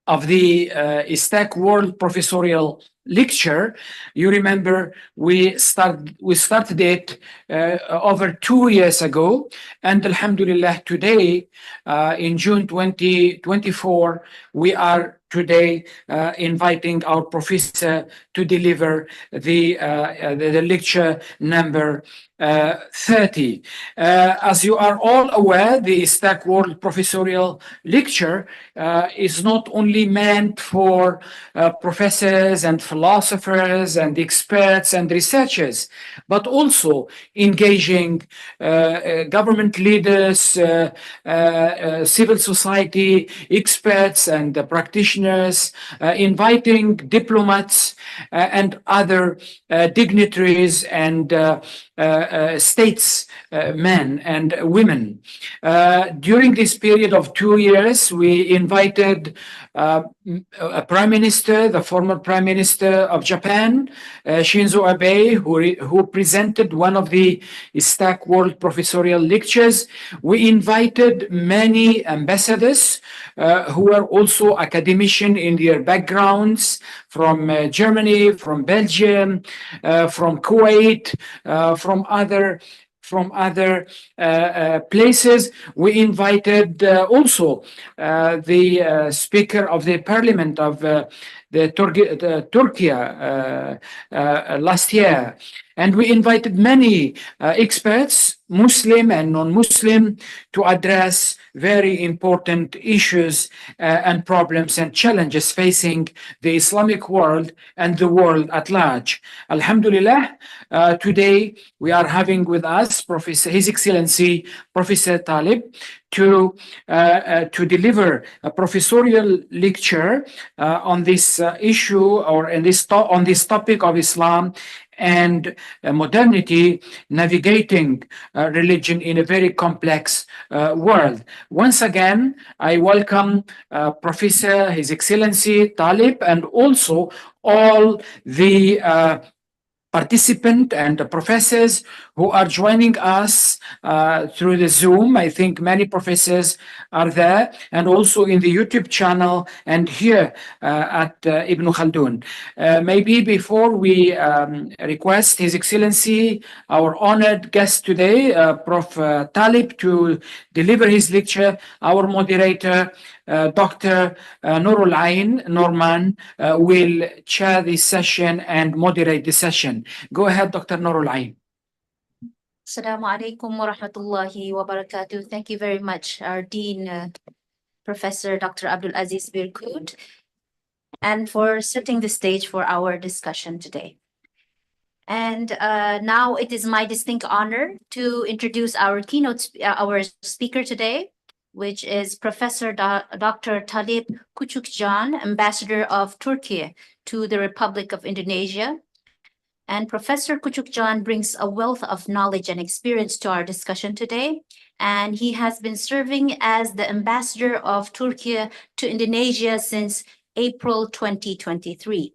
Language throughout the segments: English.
of the ISTAC World Professorial Lecture. You remember we started it over 2 years ago, and alhamdulillah today in June 2024 we are today inviting our professor to deliver the lecture number 30. As you are all aware, the Istac World Professorial Lecture is not only meant for professors and philosophers and experts and researchers, but also engaging government leaders, civil society experts and practitioners, inviting diplomats and other dignitaries and statesmen and women. During this period of 2 years, we invited a Prime Minister, the former Prime Minister of Japan, Shinzo Abe, who presented one of the Istac World Professorial Lectures. We invited many ambassadors who are also academicians in their backgrounds, from Germany, from Belgium, from Kuwait, from other places. We invited also the Speaker of the Parliament of Turkey last year. And we invited many experts, Muslim and non-Muslim, to address very important issues and problems and challenges facing the Islamic world and the world at large. Alhamdulillah, today we are having with us His Excellency Professor TALIP to deliver a professorial lecture on this issue, or on this topic of Islam and modernity, navigating religion in a very complex world. Once again, I welcome Professor His Excellency Talib, and also all the participants and the professors who are joining us through the Zoom. I think many professors are there, and also in the YouTube channel and here at Ibn Khaldun. Maybe before we request His Excellency, our honored guest today, Prof. Talib, to deliver his lecture, our moderator, Dr. Nurul Ain Norman, will chair this session and moderate the session. Go ahead, Dr. Nurul Ain. Assalamu alaikum wa rahmatullahi wa barakatuh. Thank you very much, our Dean, Professor Dr. Abdul Aziz Birkood, and for setting the stage for our discussion today. And now it is my distinct honor to introduce our our speaker today, which is Professor Dr. Talip KUCUKCAN, Ambassador of Turkey to the Republic of Indonesia. And Professor KUCUKCAN brings a wealth of knowledge and experience to our discussion today. And he has been serving as the Ambassador of Turkey to Indonesia since April 2023.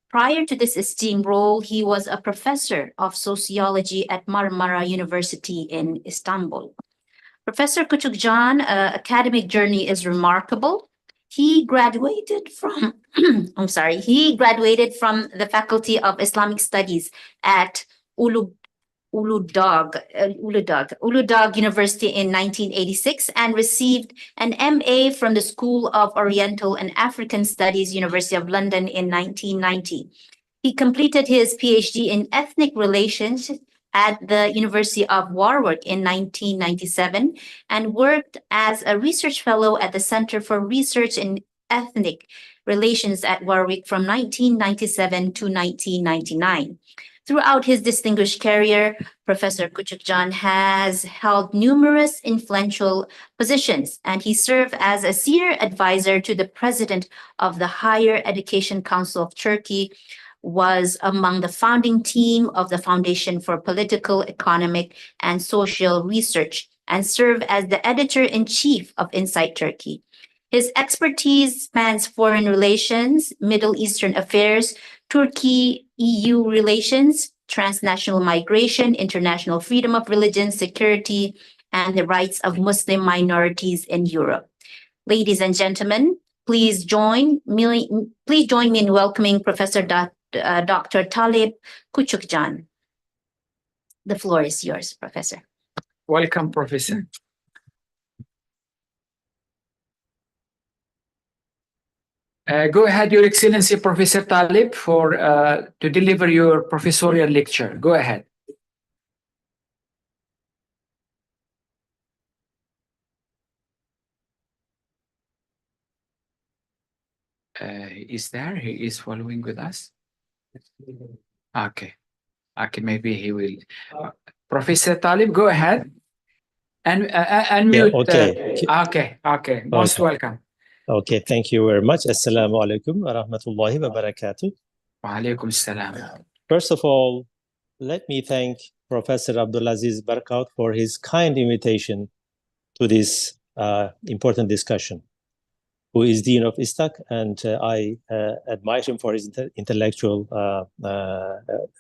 Prior to this esteemed role, he was a professor of sociology at MARMARA University in Istanbul. Professor KUCUKCAN's academic journey is remarkable. He graduated from, he graduated from the Faculty of Islamic Studies at Uludağ University in 1986, and received an MA from the School of Oriental and African Studies, University of London in 1990. He completed his PhD in ethnic relations at the University of Warwick in 1997, and worked as a research fellow at the Center for Research in Ethnic Relations at Warwick from 1997 to 1999. Throughout his distinguished career, Professor KUCUKCAN has held numerous influential positions, and he served as a senior advisor to the President of the Higher Education Council of Turkey, was among the founding team of the Foundation for Political, Economic, and Social Research, and served as the editor-in-chief of Insight Turkey. His expertise spans foreign relations, Middle Eastern affairs, Turkey-EU relations, transnational migration, international freedom of religion, security, and the rights of Muslim minorities in Europe. Ladies and gentlemen, Please join me in welcoming Professor Dr. TALIP KUCUKCAN. The floor is yours, Professor. Welcome, Professor. Go ahead, Your Excellency, Professor TALIP, to deliver your professorial lecture. Go ahead. He is there. He is following with us. Okay. Okay, maybe he will. Professor TALIP, go ahead. And unmute. Okay. Most welcome. Okay, thank you very much. Assalamu alaikum wa rahmatullahi wa barakatuh. Wa alaikum salam. First of all, let me thank Professor Abdulaziz Barkaut for his kind invitation to this important discussion, who is Dean of Istac, and I admire him for his intellectual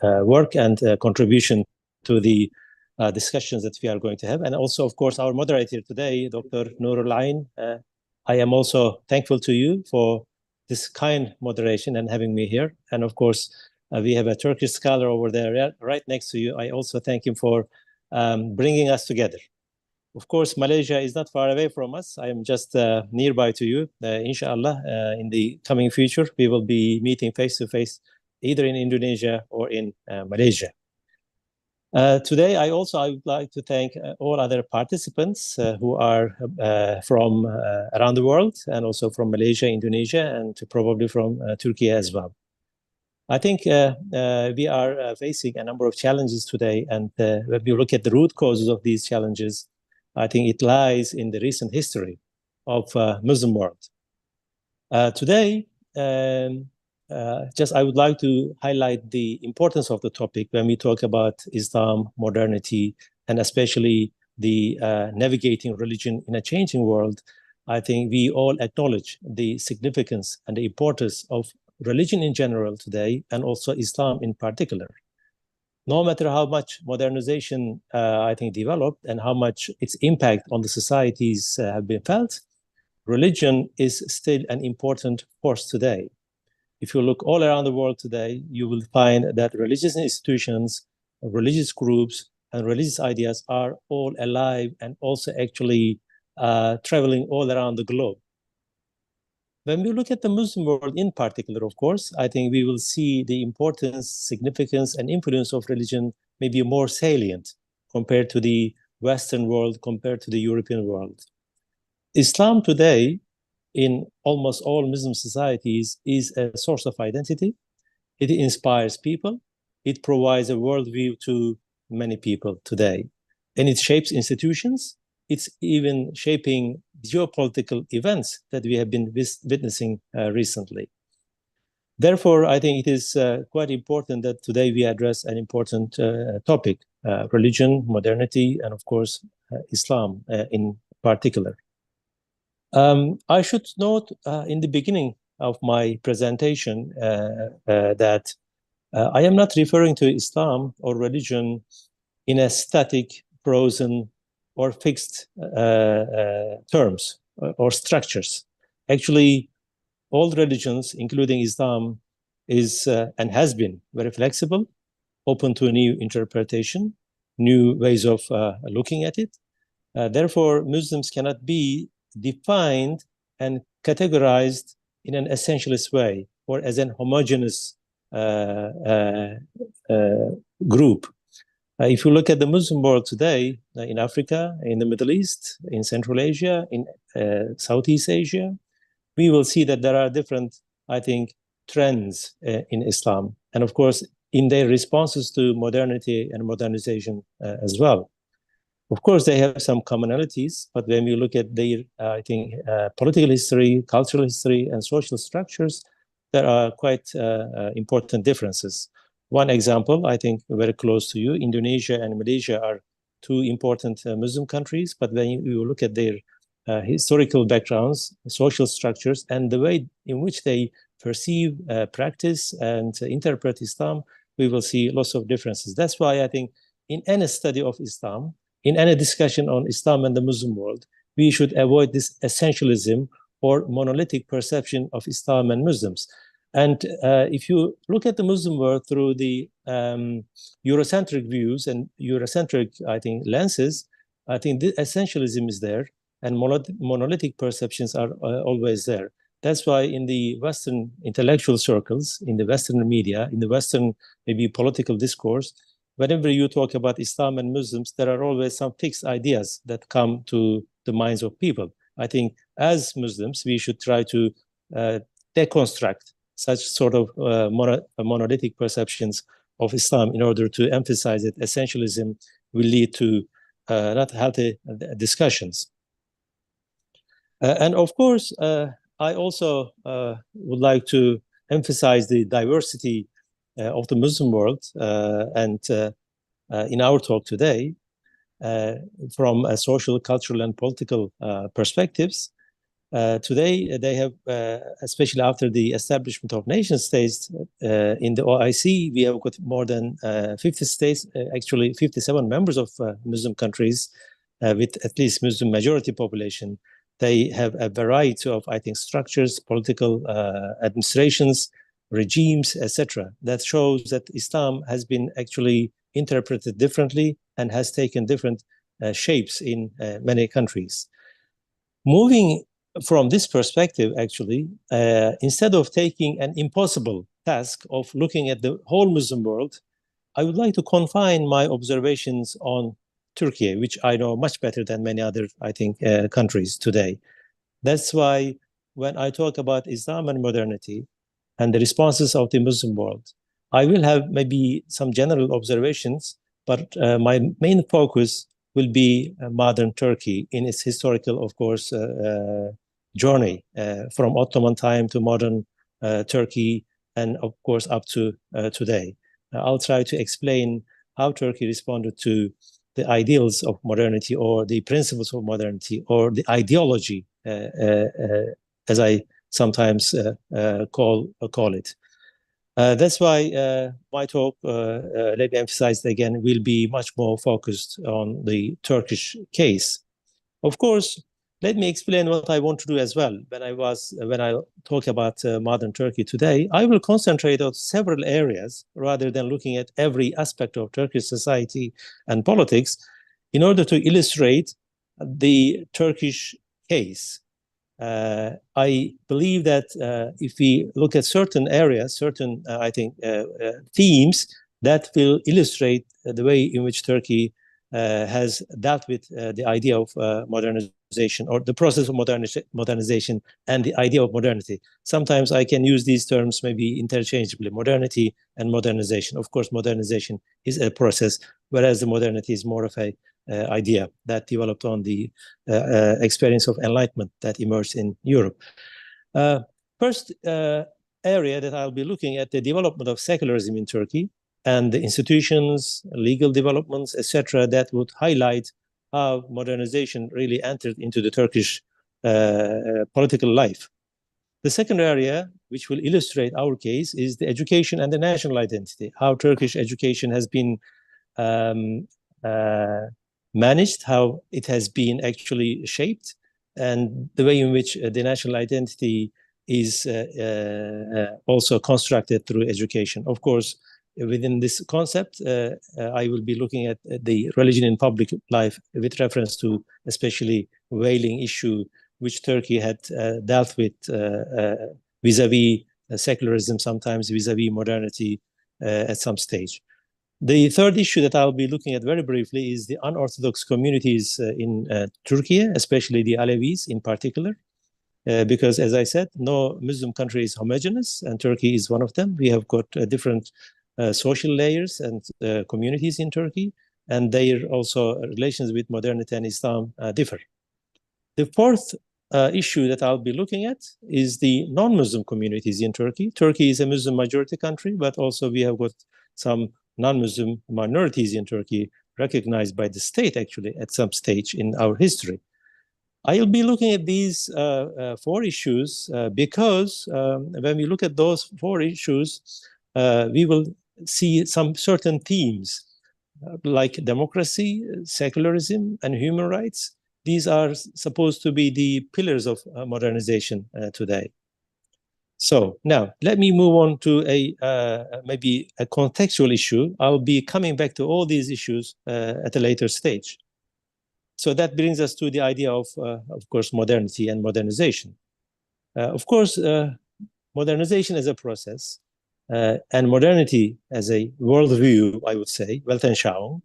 work and contribution to the discussions that we are going to have. And also, of course, our moderator today, Dr. Nurul Ain. I am also thankful to you for this kind moderation and having me here. And of course, we have a Turkish scholar over there right next to you. I also thank him for bringing us together. Of course, Malaysia is not far away from us. I am just nearby to you. Inshallah, in the coming future, we will be meeting face to face, either in Indonesia or in Malaysia. Today, I would like to thank all other participants who are from around the world, and also from Malaysia, Indonesia, and probably from Turkey as well. I think we are facing a number of challenges today, and when we look at the root causes of these challenges, I think it lies in the recent history of Muslim world. Today, I would like to highlight the importance of the topic when we talk about Islam, modernity, and especially the navigating religion in a changing world. I think we all acknowledge the significance and the importance of religion in general today, and also Islam in particular. No matter how much modernization, I think, developed and how much its impact on the societies have been felt, religion is still an important force today. If you look all around the world today, you will find that religious institutions, religious groups, and religious ideas are all alive and also actually traveling all around the globe. When we look at the Muslim world in particular, of course, I think we will see the importance, significance, and influence of religion maybe more salient compared to the Western world, compared to the European world. Islam today, in almost all Muslim societies, is a source of identity. It inspires people. It provides a worldview to many people today. And it shapes institutions. It's even shaping geopolitical events that we have been witnessing recently. Therefore, I think it is quite important that today we address an important topic, religion, modernity, and of course, Islam in particular. I should note in the beginning of my presentation that I am not referring to Islam or religion in a static, frozen, or fixed terms or structures. Actually, all religions, including Islam, is and has been very flexible, open to new interpretation, new ways of looking at it. Therefore, Muslims cannot be defined and categorized in an essentialist way or as an homogeneous group. If you look at the Muslim world today, in Africa, in the Middle East, in Central Asia, in Southeast Asia, we will see that there are different, I think, trends in Islam. And of course, in their responses to modernity and modernization as well. Of course, they have some commonalities, but when we look at their, I think, political history, cultural history, and social structures, there are quite important differences. One example, I think, very close to you, Indonesia and Malaysia are two important Muslim countries, but when you look at their historical backgrounds, social structures, and the way in which they perceive, practice, and interpret Islam, we will see lots of differences. That's why I think in any study of Islam, in any discussion on Islam and the Muslim world, we should avoid this essentialism or monolithic perception of Islam and Muslims. And if you look at the Muslim world through the Eurocentric views and Eurocentric, I think, lenses, I think the essentialism is there, and monolithic perceptions are always there. That's why in the Western intellectual circles, in the Western media, in the Western maybe political discourse, whenever you talk about Islam and Muslims, there are always some fixed ideas that come to the minds of people. I think as Muslims, we should try to deconstruct such sort of monolithic perceptions of Islam in order to emphasize that essentialism will lead to not healthy discussions. And of course, I also would like to emphasize the diversity of the Muslim world and in our talk today from a social, cultural, and political perspectives. Today, they have, especially after the establishment of nation states in the OIC, we have got more than 50 states, actually 57 members of Muslim countries with at least Muslim majority population. They have a variety of, I think, structures, political administrations, regimes, etc. That shows that Islam has been actually interpreted differently and has taken different shapes in many countries. Moving from this perspective, actually, instead of taking an impossible task of looking at the whole Muslim world, I would like to confine my observations on Turkey, which I know much better than many other, I think, countries today. That's why when I talk about Islam and modernity and the responses of the Muslim world, I will have maybe some general observations, but my main focus will be modern Turkey in its historical, of course, journey from Ottoman time to modern Turkey, and of course up to today. I'll try to explain how Turkey responded to the ideals of modernity or the principles of modernity or the ideology, as I sometimes call it. That's why my talk, let me emphasize again, will be much more focused on the Turkish case. Of course, let me explain what I want to do as well. When I talk about modern Turkey today, I will concentrate on several areas rather than looking at every aspect of Turkish society and politics in order to illustrate the Turkish case. I believe that if we look at certain areas, certain, I think, themes that will illustrate the way in which Turkey has dealt with the idea of modernization or the process of modernization and the idea of modernity. Sometimes I can use these terms maybe interchangeably, modernity and modernization. Of course, modernization is a process, whereas the modernity is more of a idea that developed on the experience of enlightenment that emerged in Europe. First area that I'll be looking at the development of secularism in Turkey and the institutions, legal developments, etc., that would highlight how modernization really entered into the Turkish political life. The second area, which will illustrate our case, is the education and the national identity, how Turkish education has been managed, how it has been actually shaped, and the way in which the national identity is also constructed through education. Of course, within this concept, I will be looking at the religion in public life with reference to especially whaling issue, which Turkey had dealt with vis-a-vis secularism, sometimes vis-a-vis modernity at some stage. The third issue that I'll be looking at very briefly is the unorthodox communities in Turkey, especially the Alevis in particular, because as I said, no Muslim country is homogeneous, and Turkey is one of them. We have got different social layers and communities in Turkey, and their also relations with modernity and Islam differ. The fourth issue that I'll be looking at is the non-Muslim communities in Turkey. Turkey is a Muslim majority country, but also we have got some non-Muslim minorities in Turkey recognized by the state actually at some stage in our history. I'll be looking at these four issues because when we look at those four issues, we will see some certain themes like democracy, secularism, and human rights these are supposed to be the pillars of modernization today. So now let me move on to maybe a contextual issue. I'll be coming back to all these issues at a later stage. So that brings us to the idea of course, modernity and modernization. Of course, modernization as a process and modernity as a worldview, I would say, Weltanschauung,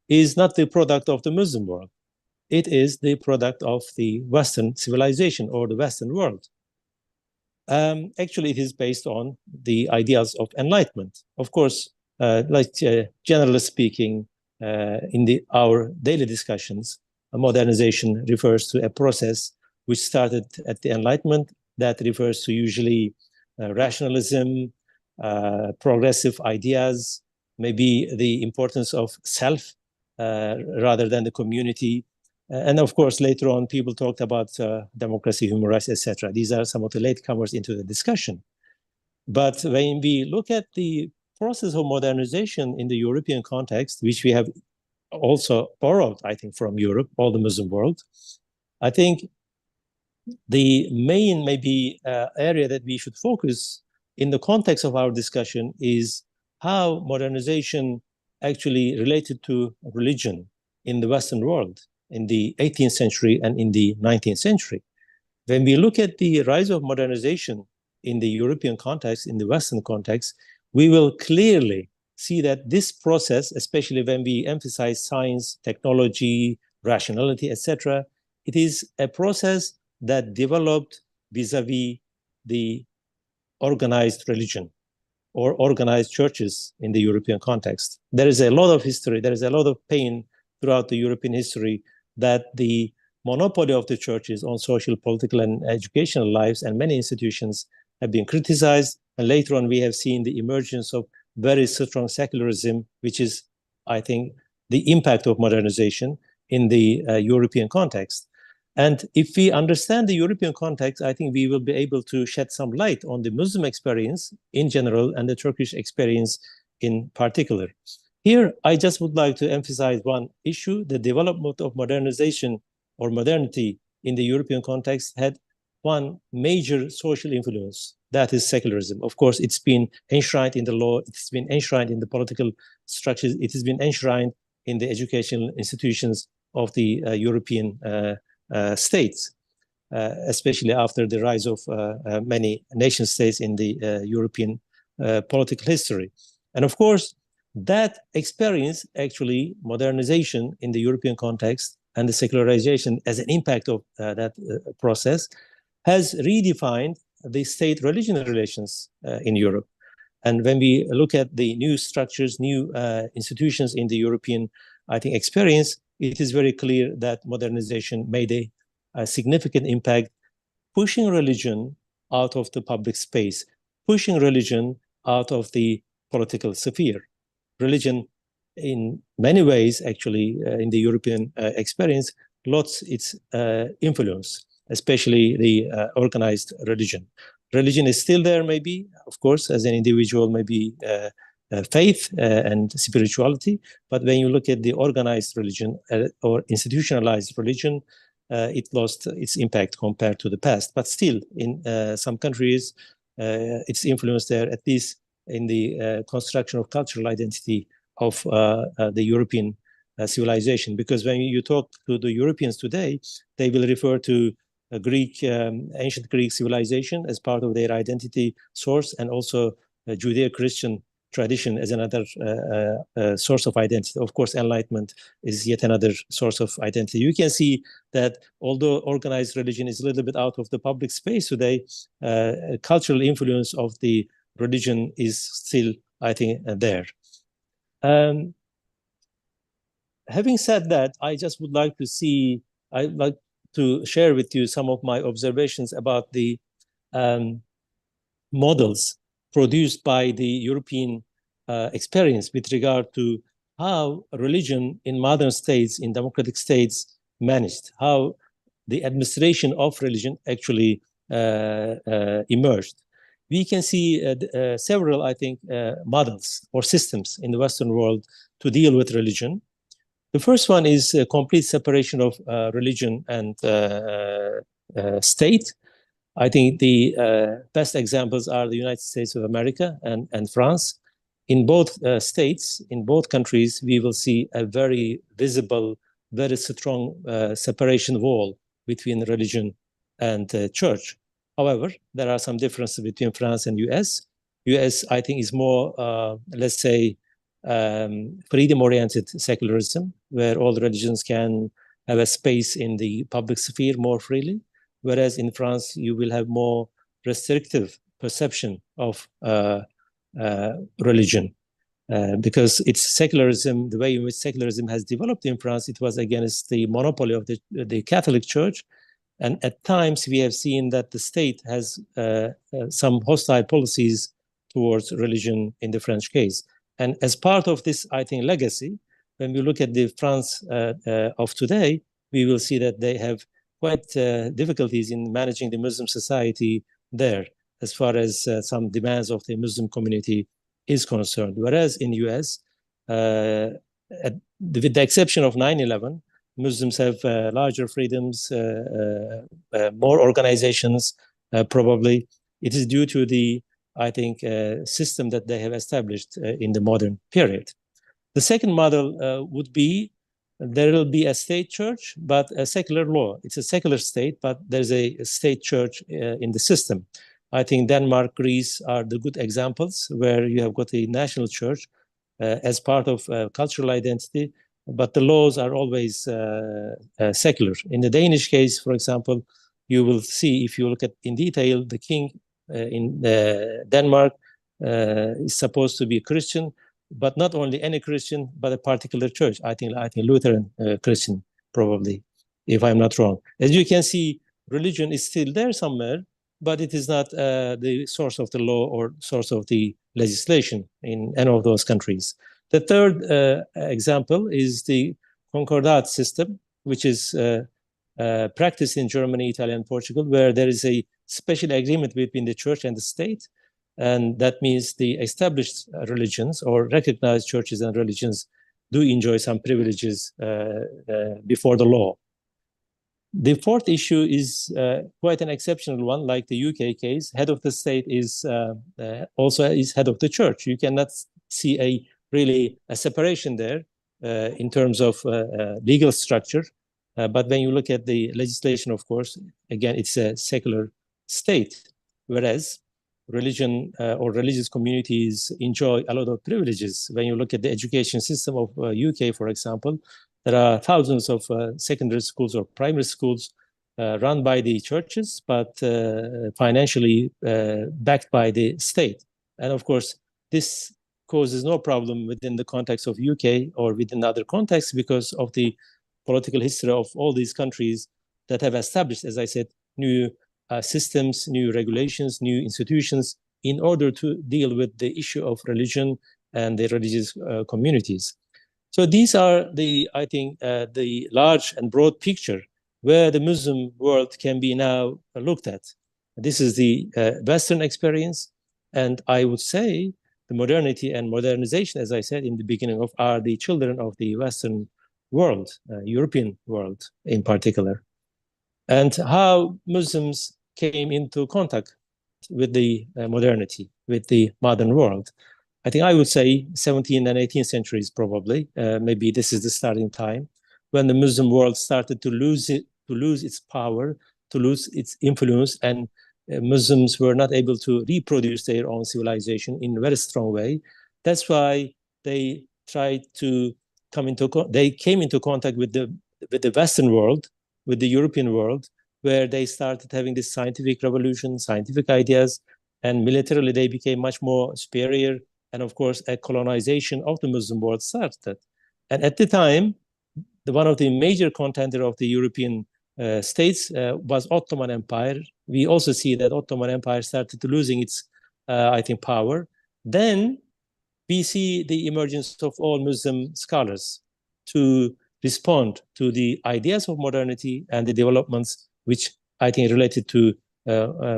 is not the product of the Muslim world. It is the product of the Western civilization or the Western world. Actually, it is based on the ideas of enlightenment. Of course, generally speaking, in our daily discussions, modernization refers to a process which started at the Enlightenment that refers to usually rationalism, progressive ideas, maybe the importance of self rather than the community. And of course, later on, people talked about democracy, human rights, etc. These are some of the latecomers into the discussion. But when we look at the process of modernization in the European context, which we have also borrowed, I think, from Europe, all the Muslim world, I think the main maybe area that we should focus in the context of our discussion is how modernization actually related to religion in the Western world in the 18th century and in the 19th century. When we look at the rise of modernization in the European context, in the Western context, we will clearly see that this process, especially when we emphasize science, technology, rationality, etc., it is a process that developed vis-a-vis the organized religion or organized churches in the European context. There is a lot of history, there is a lot of pain throughout the European history that the monopoly of the churches on social, political, and educational lives and many institutions have been criticized. And later on, we have seen the emergence of very strong secularism, which is, I think, the impact of modernization in the European context. And if we understand the European context, I think we will be able to shed some light on the Muslim experience in general and the Turkish experience in particular. Here, I just would like to emphasize one issue. The development of modernization or modernity in the European context had one major social influence, that is secularism. Of course, it's been enshrined in the law, it's been enshrined in the political structures, it has been enshrined in the educational institutions of the European states, especially after the rise of many nation states in the European political history. And of course, that experience, actually, modernization in the European context and the secularization as an impact of that process has redefined the state-religion relations in Europe. And when we look at the new structures, new institutions in the European, I think, experience, it is very clear that modernization made a significant impact, pushing religion out of the public space, pushing religion out of the political sphere. Religion, in many ways, actually, in the European experience, lost its influence, especially the organized religion. Religion is still there, maybe, of course, as an individual, maybe faith and spirituality. But when you look at the organized religion or institutionalized religion, it lost its impact compared to the past. But still, in some countries, its influence there, at least in the construction of cultural identity of the European civilization. Because when you talk to the Europeans today, they will refer to Greek, ancient Greek civilization as part of their identity source, and also Judeo-Christian tradition as another source of identity. Of course, Enlightenment is yet another source of identity. You can see that although organized religion is a little bit out of the public space today, cultural influence of the religion is still, I think, there. Having said that, I just would like to see, I'd like to share with you some of my observations about the models produced by the European experience with regard to how religion in modern states, in democratic states, managed, how the administration of religion actually emerged. We can see several, I think, models or systems in the Western world to deal with religion. The first one is a complete separation of religion and state. I think the best examples are the United States of America and France. In both states, in both countries, we will see a very visible, very strong separation wall between religion and church. However, there are some differences between France and US. US, I think, is more, let's say, freedom-oriented secularism, where all religions can have a space in the public sphere more freely. Whereas in France, you will have more restrictive perception of religion. Because it's secularism, the way in which secularism has developed in France, it was against the monopoly of the Catholic Church. And at times we have seen that the state has some hostile policies towards religion in the French case. And as part of this, I think, legacy, when we look at the France of today, we will see that they have quite difficulties in managing the Muslim society there, as far as some demands of the Muslim community is concerned. Whereas in US, with the exception of 9/11, Muslims have larger freedoms, more organizations, probably. It is due to the, I think, system that they have established in the modern period. The second model would be, there will be a state church, but a secular law. It's a secular state, but there's a state church in the system. I think Denmark, Greece are the good examples where you have got a national church as part of cultural identity, but the laws are always secular. In the Danish case, for example, you will see, if you look at in detail, the king in Denmark is supposed to be a Christian, but not only any Christian, but a particular church. I think Lutheran Christian, probably, if I'm not wrong. As you can see, religion is still there somewhere, but it is not the source of the law or source of the legislation in any of those countries. The third example is the Concordat system, which is practiced in Germany, Italy, and Portugal, where there is a special agreement between the church and the state. And that means the established religions or recognized churches and religions do enjoy some privileges before the law. The fourth issue is quite an exceptional one, like the UK case. Head of the state is also is head of the church. You cannot see a separation there in terms of legal structure. But when you look at the legislation, of course, again, it's a secular state, whereas religion or religious communities enjoy a lot of privileges. When you look at the education system of UK, for example, there are thousands of secondary schools or primary schools run by the churches, but financially backed by the state. And of course, this causes no problem within the context of UK or within other contexts because of the political history of all these countries that have established, as I said, new systems, new regulations, new institutions in order to deal with the issue of religion and the religious communities. So these are I think, the large and broad picture where the Muslim world can be now looked at. This is the Western experience, and I would say the modernity and modernization, as I said in the beginning, are the children of the Western world, European world in particular. And how Muslims came into contact with the modernity, with the modern world. I think I would say 17th and 18th centuries probably. Maybe this is the starting time when the Muslim world started to lose its power, to lose its influence, and Muslims were not able to reproduce their own civilization in a very strong way. That's why they tried to came into contact with the Western world, with the European world, where they started having this scientific revolution, scientific ideas, and militarily they became much more superior. And of course, a colonization of the Muslim world started. And at the time, one of the major contenders of the European states was Ottoman Empire. We also see that Ottoman Empire started losing its, I think, power. Then we see the emergence of all Muslim scholars to respond to the ideas of modernity and the developments which I think related to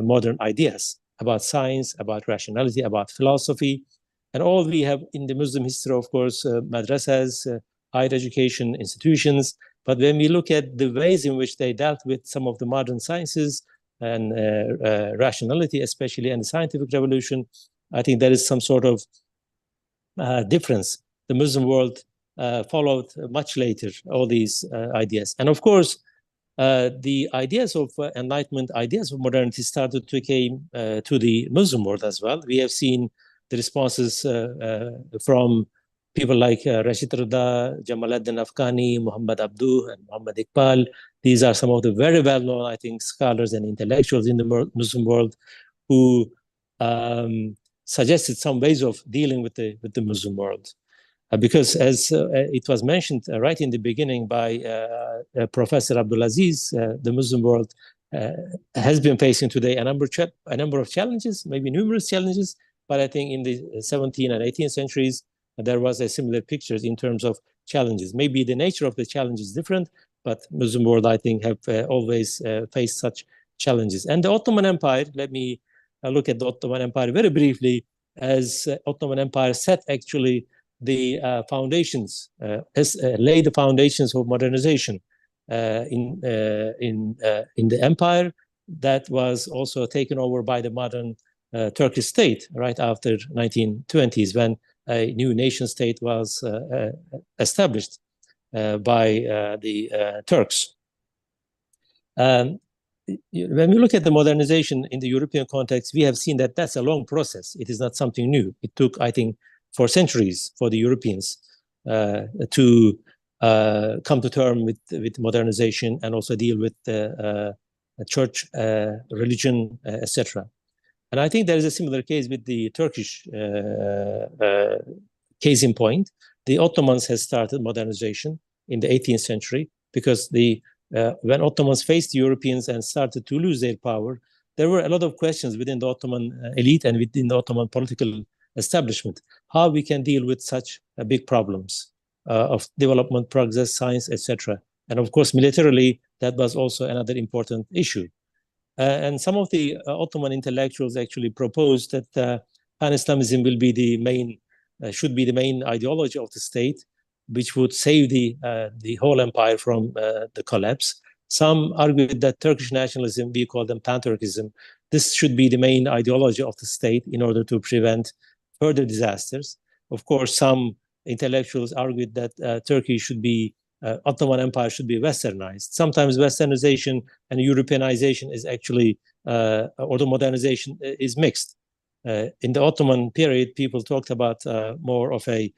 modern ideas about science, about rationality, about philosophy. And all we have in the Muslim history, of course, madrasas, higher education institutions. But when we look at the ways in which they dealt with some of the modern sciences and rationality, especially, and the scientific revolution, I think there is some sort of difference. The Muslim world followed much later all these ideas. And of course, the ideas of enlightenment, ideas of modernity started to came to the Muslim world as well. We have seen the responses from people like Rashid Rida, Jamaluddin Afghani, Muhammad Abduh, and Muhammad Iqbal. These are some of the very well-known, I think, scholars and intellectuals in the Muslim world who suggested some ways of dealing with the Muslim world. Because as it was mentioned right in the beginning by Professor Abdulaziz, the Muslim world has been facing today a number of challenges, maybe numerous challenges, but I think in the 17th and 18th centuries, there was a similar picture in terms of challenges. Maybe the nature of the challenge is different, but Muslim world, I think, have always faced such challenges. And the Ottoman Empire, let me look at the Ottoman Empire very briefly, as Ottoman Empire set actually the foundations, laid the foundations of modernization in the empire that was also taken over by the modern Turkish state right after 1920s, when a new nation state was established by the Turks. When we look at the modernization in the European context, we have seen that that's a long process. It is not something new. It took, I think, for centuries for the Europeans to come to terms with modernization and also deal with church, religion, etc. And I think there is a similar case with the Turkish case in point. The Ottomans has started modernization in the 18th century because when Ottomans faced the Europeans and started to lose their power, there were a lot of questions within the Ottoman elite and within the Ottoman political establishment, how we can deal with such big problems of development, progress, science, etc. And of course, militarily, that was also another important issue. And some of the Ottoman intellectuals actually proposed that pan-Islamism will be the main, should be the main ideology of the state, which would save the whole empire from the collapse. Some argued that Turkish nationalism, we call them pan-Turkism, this should be the main ideology of the state in order to prevent further disasters. Of course, some intellectuals argued that Turkey should be, Ottoman Empire should be westernized. Sometimes westernization and Europeanization is actually, or the modernization is mixed. In the Ottoman period, people talked about more of a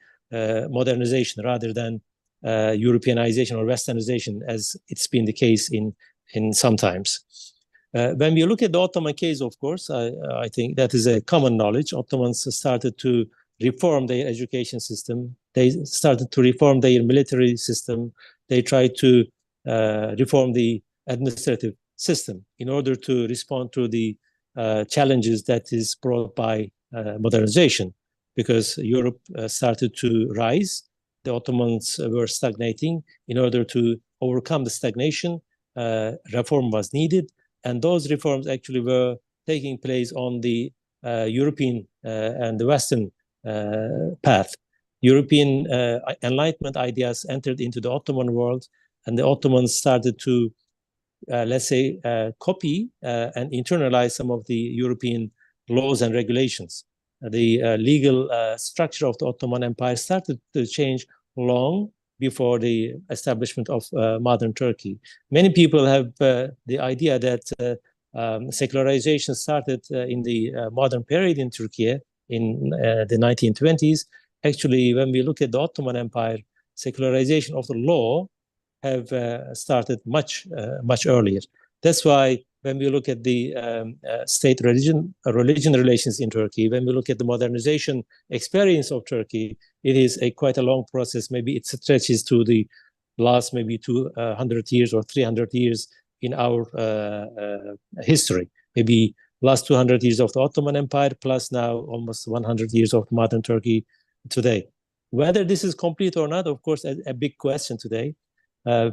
modernization rather than Europeanization or westernization, as it's been the case in some times. When we look at the Ottoman case, of course, I think that is a common knowledge. Ottomans started to reform their education system. They started to reform their military system. They tried to reform the administrative system in order to respond to the challenges that is brought by modernization, because Europe started to rise. The Ottomans were stagnating. In order to overcome the stagnation, reform was needed. And those reforms actually were taking place on the European and the Western path. European Enlightenment ideas entered into the Ottoman world, and the Ottomans started to, let's say, copy and internalize some of the European laws and regulations. The legal structure of the Ottoman Empire started to change long before the establishment of modern Turkey. Many people have the idea that secularization started in the modern period in Turkey in the 1920s. Actually, when we look at the Ottoman Empire, secularization of the law have started much earlier. That's why when we look at the state-religion relations in Turkey, when we look at the modernization experience of Turkey, it is quite a long process. Maybe it stretches to the last maybe 200 years or 300 years in our history. Maybe last 200 years of the Ottoman Empire, plus now almost 100 years of modern Turkey today. Whether this is complete or not, of course, a big question today.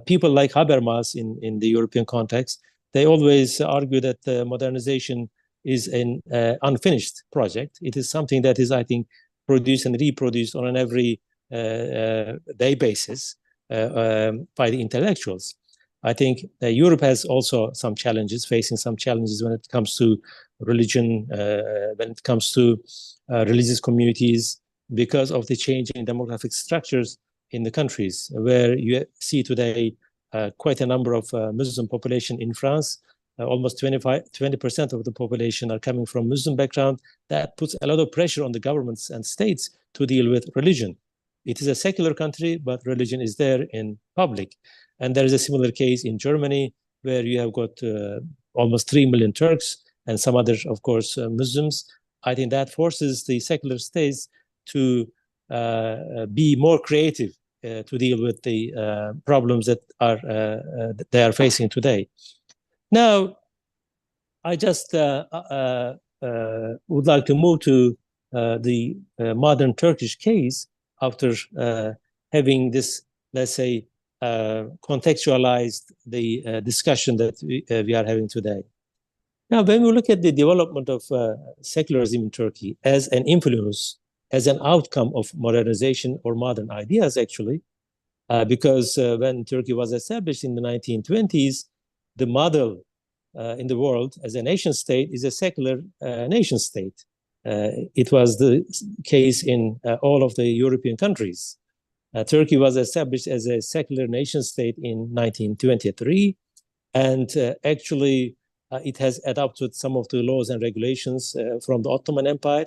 People like Habermas in the European context, they always argue that modernization is an unfinished project. It is something that is, I think, produced and reproduced on an every day basis by the intellectuals. I think Europe has also some challenges, facing some challenges when it comes to religion, when it comes to religious communities, because of the changing demographic structures in the countries, where you see today quite a number of Muslim population in France. Almost 20% of the population are coming from Muslim background. That puts a lot of pressure on the governments and states to deal with religion. It is a secular country, but religion is there in public. And there is a similar case in Germany, where you have got almost 3 million Turks and some other, of course, Muslims. I think that forces the secular states to be more creative to deal with the problems that they are facing today. Now, I just would like to move to the modern Turkish case after having this, let's say, contextualized the discussion that we are having today. Now, when we look at the development of secularism in Turkey as an influence, as an outcome of modernization or modern ideas, actually, because when Turkey was established in the 1920s, the model in the world as a nation state is a secular nation state. It was the case in all of the European countries. Turkey was established as a secular nation state in 1923, and actually it has adopted some of the laws and regulations from the Ottoman Empire,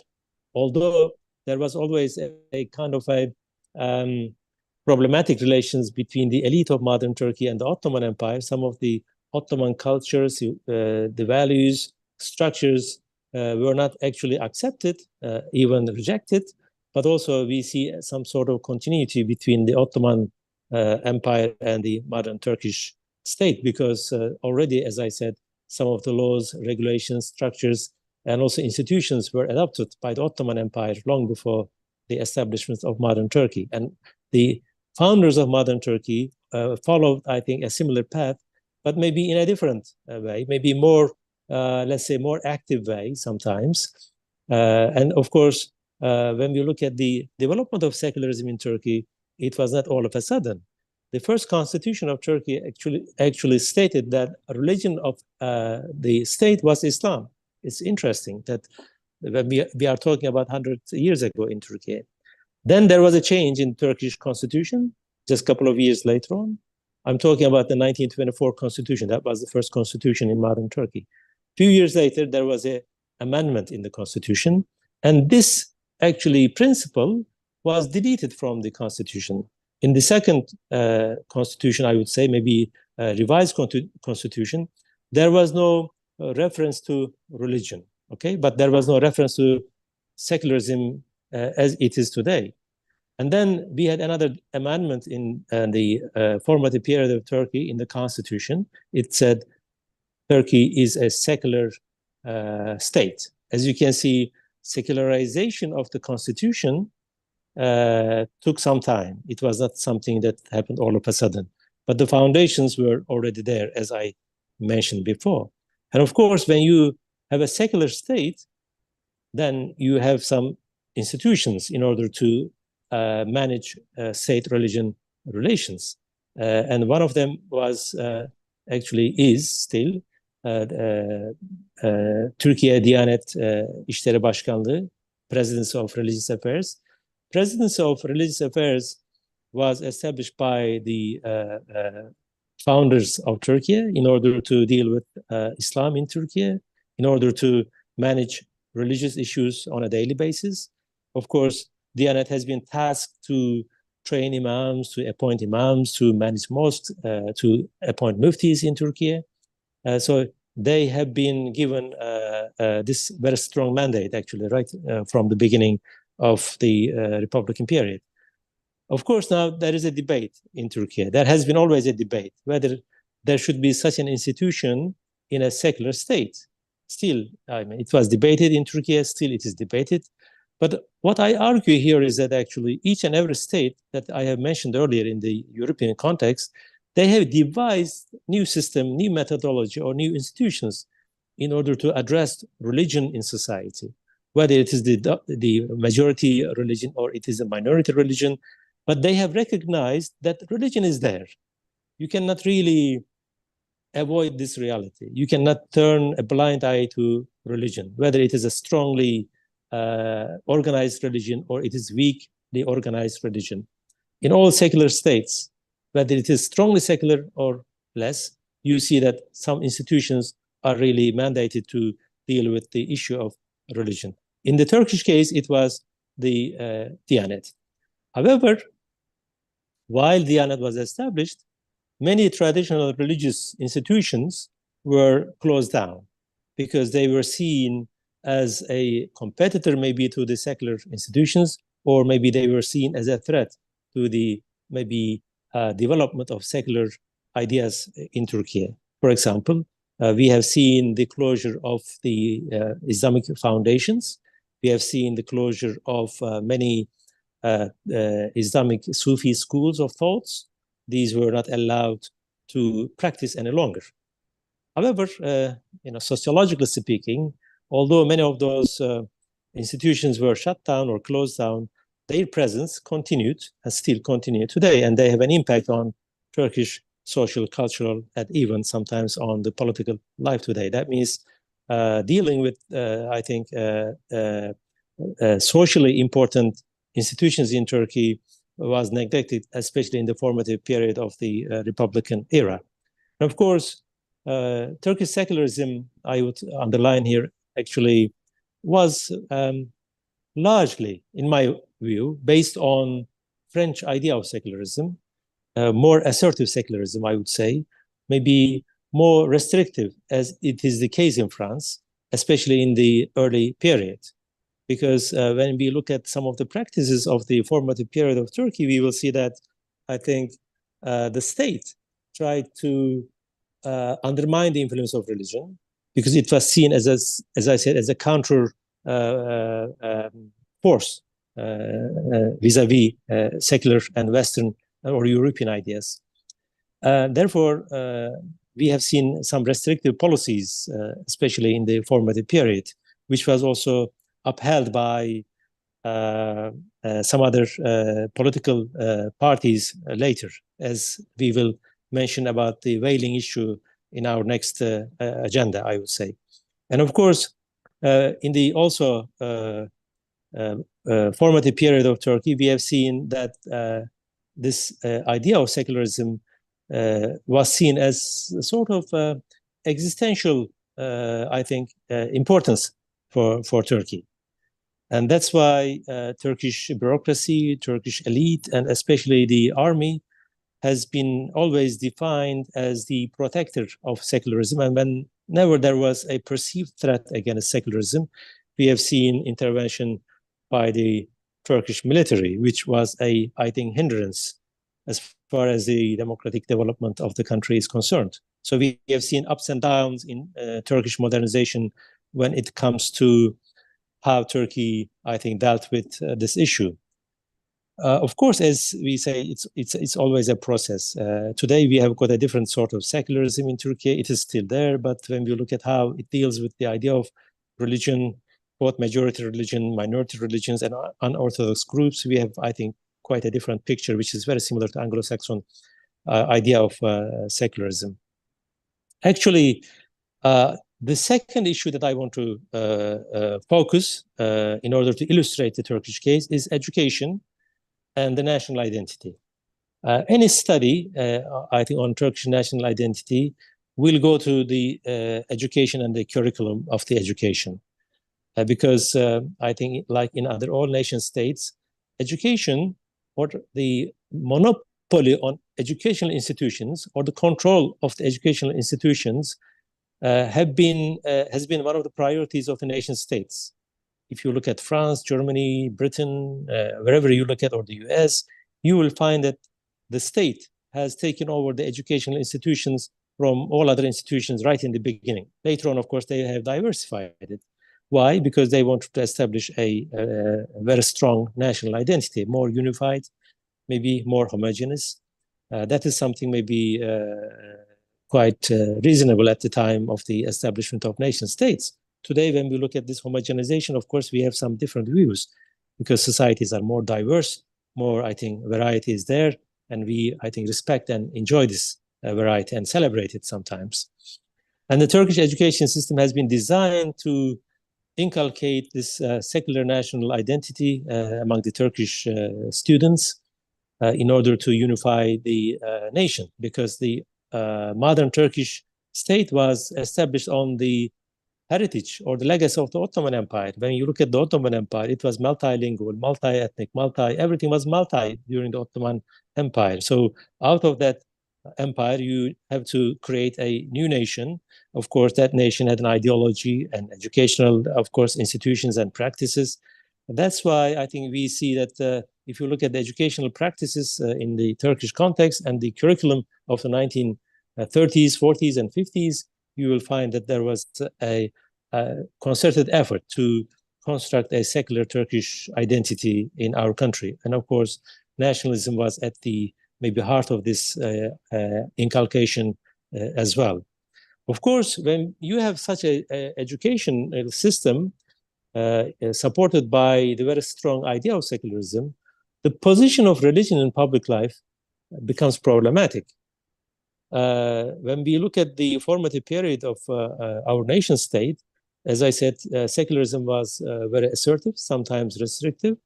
although there was always a kind of a problematic relations between the elite of modern Turkey and the Ottoman Empire. Some of the Ottoman cultures, the values, structures were not actually accepted, even rejected. But also we see some sort of continuity between the Ottoman Empire and the modern Turkish state, because already, as I said, some of the laws, regulations, structures, and also institutions were adopted by the Ottoman Empire long before the establishment of modern Turkey. And the founders of modern Turkey followed, I think, a similar path, but maybe in a different way, maybe more, let's say, more active way sometimes. And of course, when we look at the development of secularism in Turkey, it was not all of a sudden. The first constitution of Turkey actually stated that a religion of the state was Islam. It's interesting that we are talking about 100 years ago in Turkey. Then there was a change in Turkish constitution just a couple of years later on. I'm talking about the 1924 constitution. That was the first constitution in modern Turkey. A few years later, there was an amendment in the constitution, and this actually principle was deleted from the constitution. In the second constitution, I would say, maybe revised constitution, there was no reference to religion, okay? But there was no reference to secularism as it is today. And then we had another amendment in the formative period of Turkey in the constitution. It said Turkey is a secular state. As you can see, secularization of the constitution took some time. It was not something that happened all of a sudden, but the foundations were already there, as I mentioned before. And of course, when you have a secular state, then you have some institutions in order to manage state-religion relations. And one of them was, actually is still, Türkiye Diyanet İşleri Başkanlığı, Presidency of Religious Affairs. Presidency of Religious Affairs was established by the founders of Turkey in order to deal with Islam in Turkey, in order to manage religious issues on a daily basis. Of course, Diyanet has been tasked to train imams, to manage mosques, to appoint muftis in Turkey. So they have been given this very strong mandate, actually, right from the beginning of the Republican period. Of course, now there is a debate in Turkey. There has been always a debate whether there should be such an institution in a secular state. Still, I mean, it was debated in Turkey, still it is debated. But what I argue here is that actually each and every state that I have mentioned earlier in the European context, they have devised new system, new methodology, or new institutions in order to address religion in society. Whether it is the majority religion or it is a minority religion, but they have recognized that religion is there. You cannot really avoid this reality. You cannot turn a blind eye to religion, whether it is a strongly organized religion or it is weakly organized religion. In all secular states, whether it is strongly secular or less, you see that some institutions are really mandated to deal with the issue of religion. In the Turkish case, it was the Diyanet. However, while Diyanet was established, many traditional religious institutions were closed down because they were seen as a competitor maybe to the secular institutions, or maybe they were seen as a threat to the maybe development of secular ideas in Turkey. For example, we have seen the closure of the Islamic foundations. We have seen the closure of many Islamic Sufi schools of thoughts. These were not allowed to practice any longer. However, sociologically speaking, although many of those institutions were shut down or closed down, their presence continued and still continue today, and they have an impact on Turkish social, cultural, and even sometimes on the political life today. That means dealing with, I think, socially important institutions in Turkey was neglected, especially in the formative period of the Republican era. And of course, Turkish secularism, I would underline here, actually was largely, in my view, based on French idea of secularism, more assertive secularism, I would say, maybe more restrictive, as it is the case in France, especially in the early period. Because when we look at some of the practices of the formative period of Turkey, we will see that, I think, the state tried to undermine the influence of religion, because it was seen as I said, as a counter force vis-a-vis secular and Western or European ideas. Therefore, we have seen some restrictive policies, especially in the formative period, which was also upheld by some other political parties later, as we will mention about the whaling issue in our next agenda, I would say. And of course, in the also formative period of Turkey, we have seen that this idea of secularism was seen as a sort of existential, I think, importance for Turkey. And that's why Turkish bureaucracy, Turkish elite, and especially the army has been always defined as the protector of secularism. And whenever there was a perceived threat against secularism, we have seen intervention by the Turkish military, which was a, I think, hindrance as far as the democratic development of the country is concerned. So we have seen ups and downs in Turkish modernization when it comes to how Turkey, I think, dealt with this issue. Of course, as we say, it's always a process. Today, we have got a different sort of secularism in Turkey. It is still there, but when we look at how it deals with the idea of religion, both majority religion, minority religions, and unorthodox groups, we have, I think, quite a different picture, which is very similar to Anglo-Saxon idea of secularism. Actually, the second issue that I want to focus in order to illustrate the Turkish case is education and the national identity. Any study, I think, on Turkish national identity will go to the education and the curriculum of the education. Because I think, like in other all nation states, education, or the monopoly on educational institutions, or the control of the educational institutions, has been one of the priorities of the nation states. If you look at France, Germany, Britain, wherever you look at, or the US, you will find that the state has taken over the educational institutions from all other institutions right in the beginning. Later on, of course, they have diversified it. Why? Because they wanted to establish a very strong national identity, more unified, maybe more homogeneous. That is something maybe quite reasonable at the time of the establishment of nation states. Today, when we look at this homogenization, of course, we have some different views because societies are more diverse more, I think, variety is there, and we, I think, respect and enjoy this variety and celebrate it sometimes. And the Turkish education system has been designed to inculcate this secular national identity among the Turkish students in order to unify the nation, because the modern Turkish state was established on the heritage or the legacy of the Ottoman Empire. When you look at the Ottoman Empire, it was multilingual, multi-ethnic, everything was multi during the Ottoman Empire. So out of that empire, you have to create a new nation. Of course, that nation had an ideology and educational, of course, institutions and practices. And that's why I think we see that if you look at the educational practices in the Turkish context and the curriculum of the 1930s, 40s, and 50s, you will find that there was a concerted effort to construct a secular Turkish identity in our country. And of course, nationalism was at the maybe heart of this inculcation as well. Of course, when you have such an education system supported by the very strong idea of secularism, the position of religion in public life becomes problematic. When we look at the formative period of our nation state, as I said, secularism was very assertive, sometimes restrictive.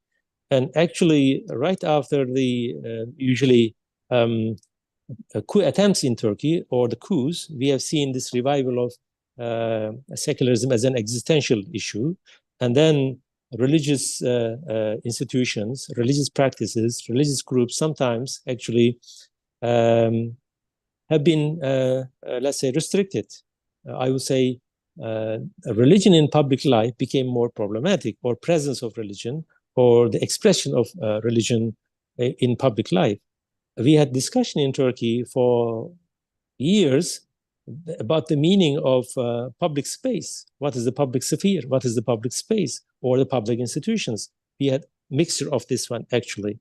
And actually, right after the usually coup attempts in Turkey or the coups, we have seen this revival of secularism as an existential issue. And then religious institutions, religious practices, religious groups sometimes actually have been, let's say, restricted. I would say religion in public life became more problematic, or presence of religion, or the expression of religion in public life. We had discussion in Turkey for years about the meaning of public space. What is the public sphere? What is the public space? Or the public institutions? We had mixture of this one, actually.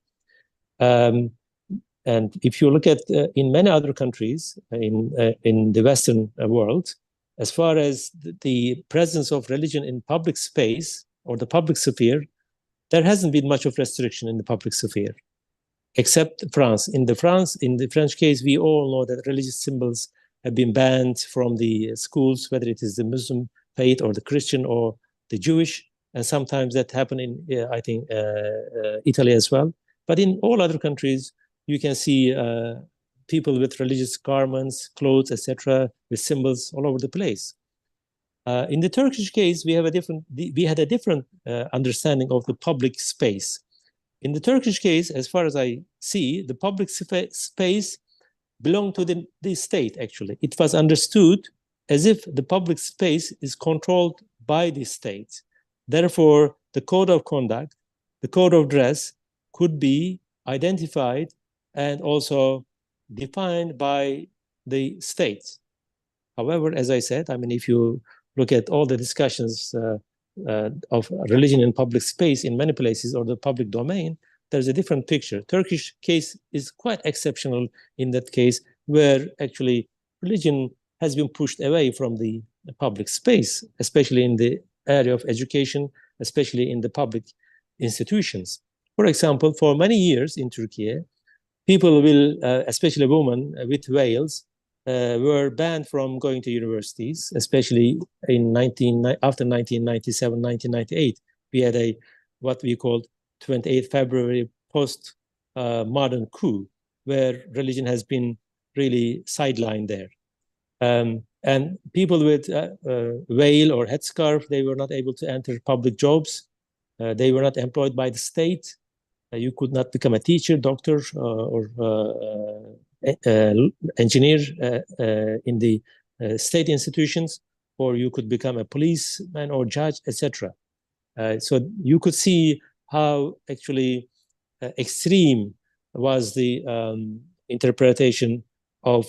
And if you look at in many other countries in the Western world, as far as the presence of religion in public space or the public sphere, there hasn't been much of restriction in the public sphere, except France. In the French case, we all know that religious symbols have been banned from the schools, whether it is the Muslim faith or the Christian or the Jewish, and sometimes that happened in, I think, Italy as well. But in all other countries, you can see people with religious garments, clothes, etc., with symbols all over the place. In the Turkish case, we had a different understanding of the public space. In the Turkish case, as far as I see, the public space belonged to the state, actually. It was understood as if the public space is controlled by the state. Therefore, the code of conduct, the code of dress could be identified and also defined by the state. However, as I said, I mean, if you look at all the discussions of religion in public space in many places or the public domain, there's a different picture. Turkish case is quite exceptional in that case, where actually religion has been pushed away from the public space, especially in the area of education, especially in the public institutions. For example, for many years in Turkey, people will, especially women with veils, were banned from going to universities, especially after 1997, 1998. We had what we called 28th February post-modern coup, where religion has been really sidelined there. And people with veil or headscarf, they were not able to enter public jobs. They were not employed by the state. You could not become a teacher, doctor, or engineer in the state institutions, or you could become a policeman or judge, etc. So you could see how actually extreme was the interpretation of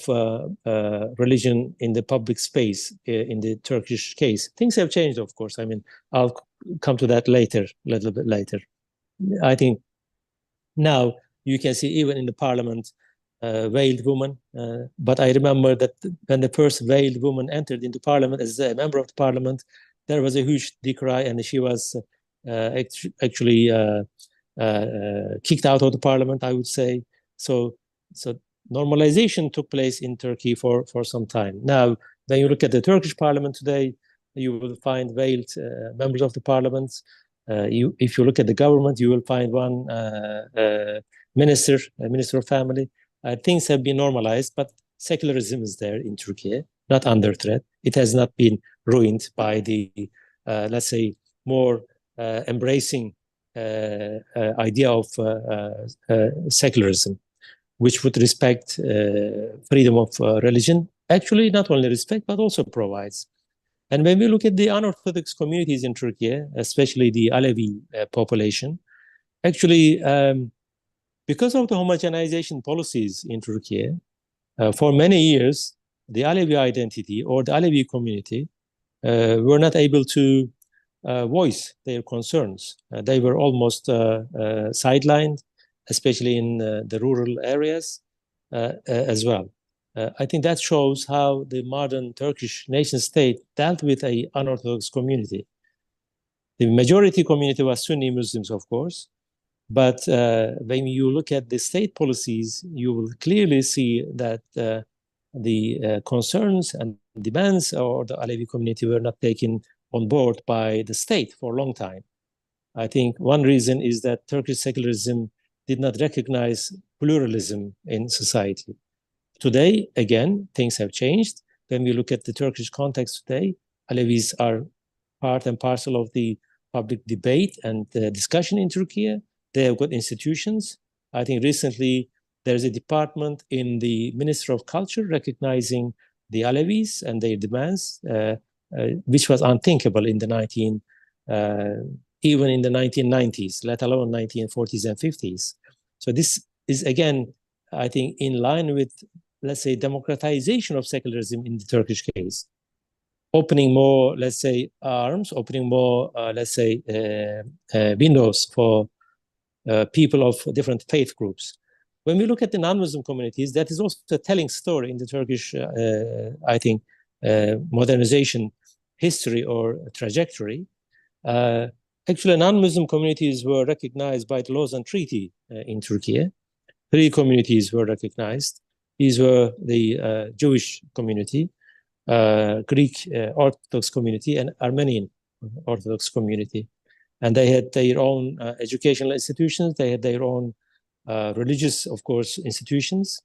religion in the public space in the Turkish case. Things have changed, of course. I mean, I'll come to that later, a little bit later. I think now you can see even in the parliament, veiled woman. But I remember that when the first veiled woman entered into parliament as a member of the parliament, there was a huge decry, and she was actually kicked out of the parliament, I would say. So normalization took place in Turkey for some time. Now, when you look at the Turkish parliament today, you will find veiled members of the parliament. If you look at the government, you will find one minister of family. Things have been normalized, but secularism is there in Turkey, not under threat. It has not been ruined by the, let's say, more embracing idea of secularism, which would respect freedom of religion. Actually, not only respect, but also provides. And when we look at the unorthodox communities in Turkey, especially the Alevi population, actually, because of the homogenization policies in Turkey, for many years, the Alevi identity or the Alevi community were not able to voice their concerns. They were almost sidelined, especially in the rural areas as well. I think that shows how the modern Turkish nation state dealt with an unorthodox community. The majority community was Sunni Muslims, of course, but when you look at the state policies, you will clearly see that the concerns and demands of the Alevi community were not taken on board by the state for a long time. I think one reason is that Turkish secularism did not recognize pluralism in society. Today, again, things have changed. When we look at the Turkish context today, Alevis are part and parcel of the public debate and discussion in Turkey. They have got institutions. I think recently there's a department in the Ministry of Culture recognizing the Alevis and their demands, which was unthinkable in the even in the 1990s, let alone 1940s and 50s. So this is, again, I think, in line with, let's say, democratization of secularism in the Turkish case, opening more, let's say, arms, opening more, let's say, windows for people of different faith groups. When we look at the non-Muslim communities, that is also a telling story in the Turkish, I think, modernization history or trajectory. Actually, non-Muslim communities were recognized by the laws and treaty in Turkey. 3 communities were recognized. These were the Jewish community, Greek Orthodox community, and Armenian Orthodox community. And they had their own educational institutions. They had their own religious, of course, institutions,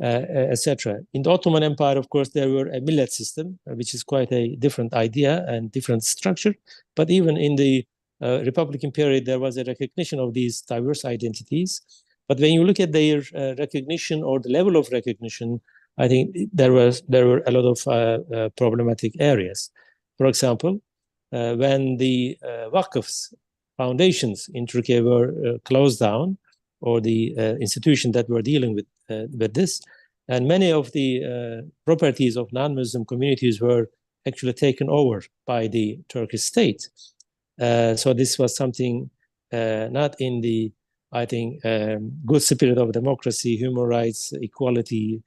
etc. In the Ottoman Empire, of course, there were a millet system, which is quite a different idea and different structure. But even in the Republican period, there was a recognition of these diverse identities. But when you look at their recognition or the level of recognition, I think there were a lot of problematic areas. For example, when the Vakıfs foundations in Turkey were closed down, or the institutions that were dealing with this, and many of the properties of non-Muslim communities were actually taken over by the Turkish state. So this was something not in the, I think, good spirit of democracy, human rights, equality,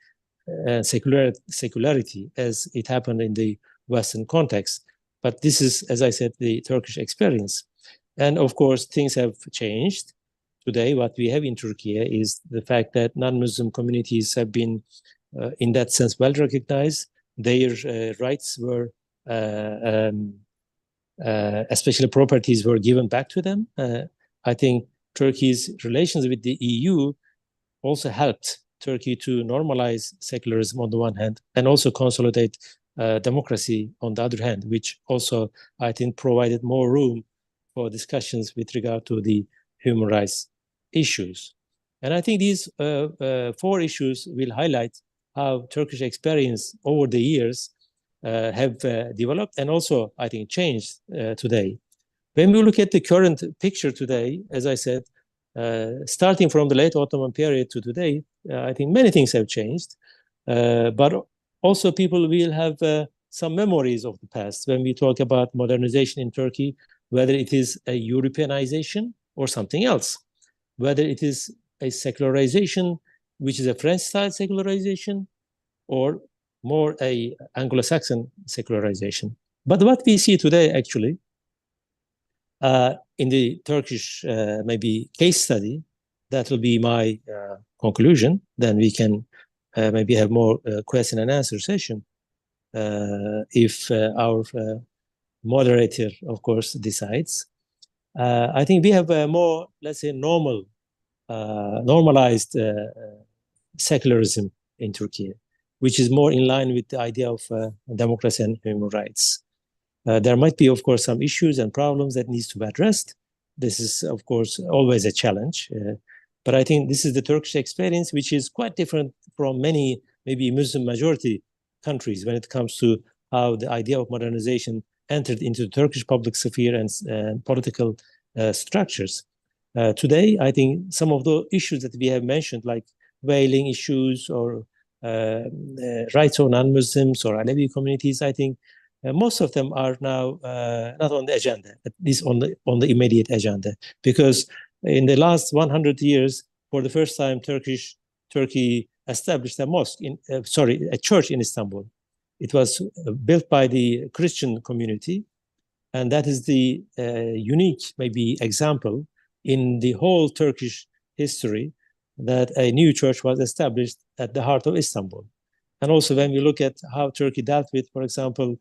and secularity as it happened in the Western context. But this is, as I said, the Turkish experience. And of course, things have changed. Today, what we have in Turkey is the fact that non-Muslim communities have been, in that sense, well recognized. Their rights were, especially properties, were given back to them. I think Turkey's relations with the EU also helped Turkey to normalize secularism on the one hand, and also consolidate democracy on the other hand, which also, I think, provided more room for discussions with regard to the human rights issues. And I think these 4 issues will highlight how Turkish experience over the years have developed and also, I think, changed today. When we look at the current picture today, as I said, starting from the late Ottoman period to today, I think many things have changed, but also people will have some memories of the past when we talk about modernization in Turkey, whether it is a Europeanization or something else, whether it is a secularization, which is a French-style secularization, or more a Anglo-Saxon secularization. But what we see today, actually, In the Turkish maybe case study, that will be my conclusion. Then we can maybe have more question and answer session if our moderator, of course, decides. I think we have a more, let's say, normalized secularism in Turkey, which is more in line with the idea of democracy and human rights. There might be, of course, some issues and problems that needs to be addressed. This is, of course, always a challenge. But I think this is the Turkish experience, which is quite different from many, maybe Muslim majority countries when it comes to how the idea of modernization entered into the Turkish public sphere and political structures. Today, I think some of the issues that we have mentioned, like whaling issues or rights of non-Muslims or Alevi communities, I think most of them are now not on the agenda, at least on the immediate agenda, because in the last 100 years, for the first time, Turkey established a church in Istanbul. It was built by the Christian community, and that is the unique, maybe, example in the whole Turkish history that a new church was established at the heart of Istanbul. And also when we look at how Turkey dealt with, for example,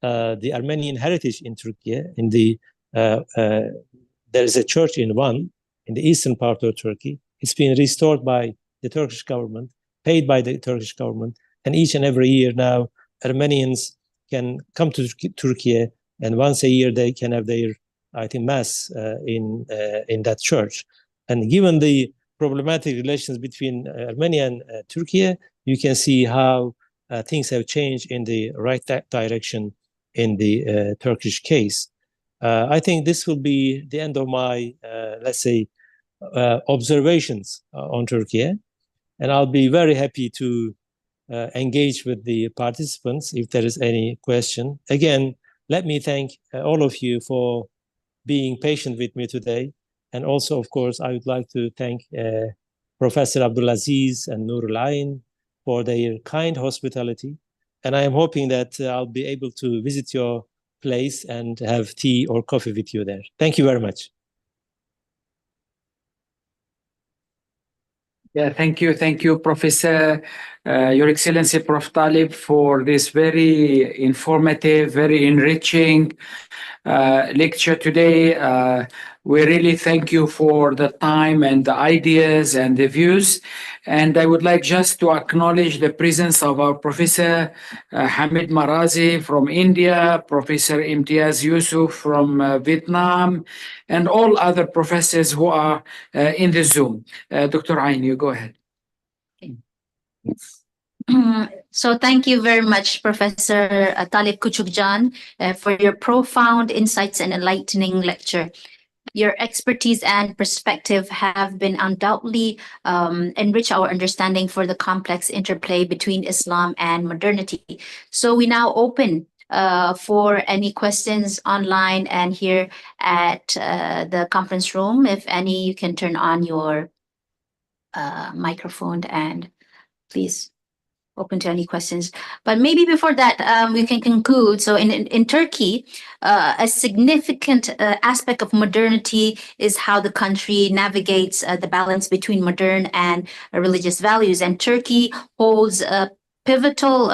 the Armenian heritage in Turkey, there is a church in Van, in the eastern part of Turkey. It's been restored by the Turkish government, paid by the Turkish government, and each and every year now, Armenians can come to Turkey, and once a year they can have their, I think, mass in that church. And given the problematic relations between Armenia and Turkey, you can see how things have changed in the right direction in the Turkish case. I think this will be the end of my, let's say, observations on Turkey. And I'll be very happy to engage with the participants if there is any question. Again, let me thank all of you for being patient with me today. And also, of course, I would like to thank Professor Abdulaziz and Nurul Ayn for their kind hospitality. And I am hoping that I'll be able to visit your place and have tea or coffee with you there. Thank you very much. Yeah, thank you, Professor, Your Excellency, Prof. Talib, for this very informative, very enriching lecture today. We really thank you for the time and the ideas and the views. And I would like just to acknowledge the presence of our Professor Hamid Marazi from India, Professor Imtiaz Yusuf from Vietnam, and all other professors who are in the Zoom. Dr. Ayn, you go ahead. So thank you very much, Professor Talip KUCUKCAN, for your profound insights and enlightening lecture. Your expertise and perspective have been undoubtedly enriched our understanding for the complex interplay between Islam and modernity. So we now open for any questions online and here at the conference room. If any, you can turn on your microphone and please open to any questions. But maybe before that, we can conclude. So in Turkey, a significant aspect of modernity is how the country navigates the balance between modern and religious values. And Turkey holds a pivotal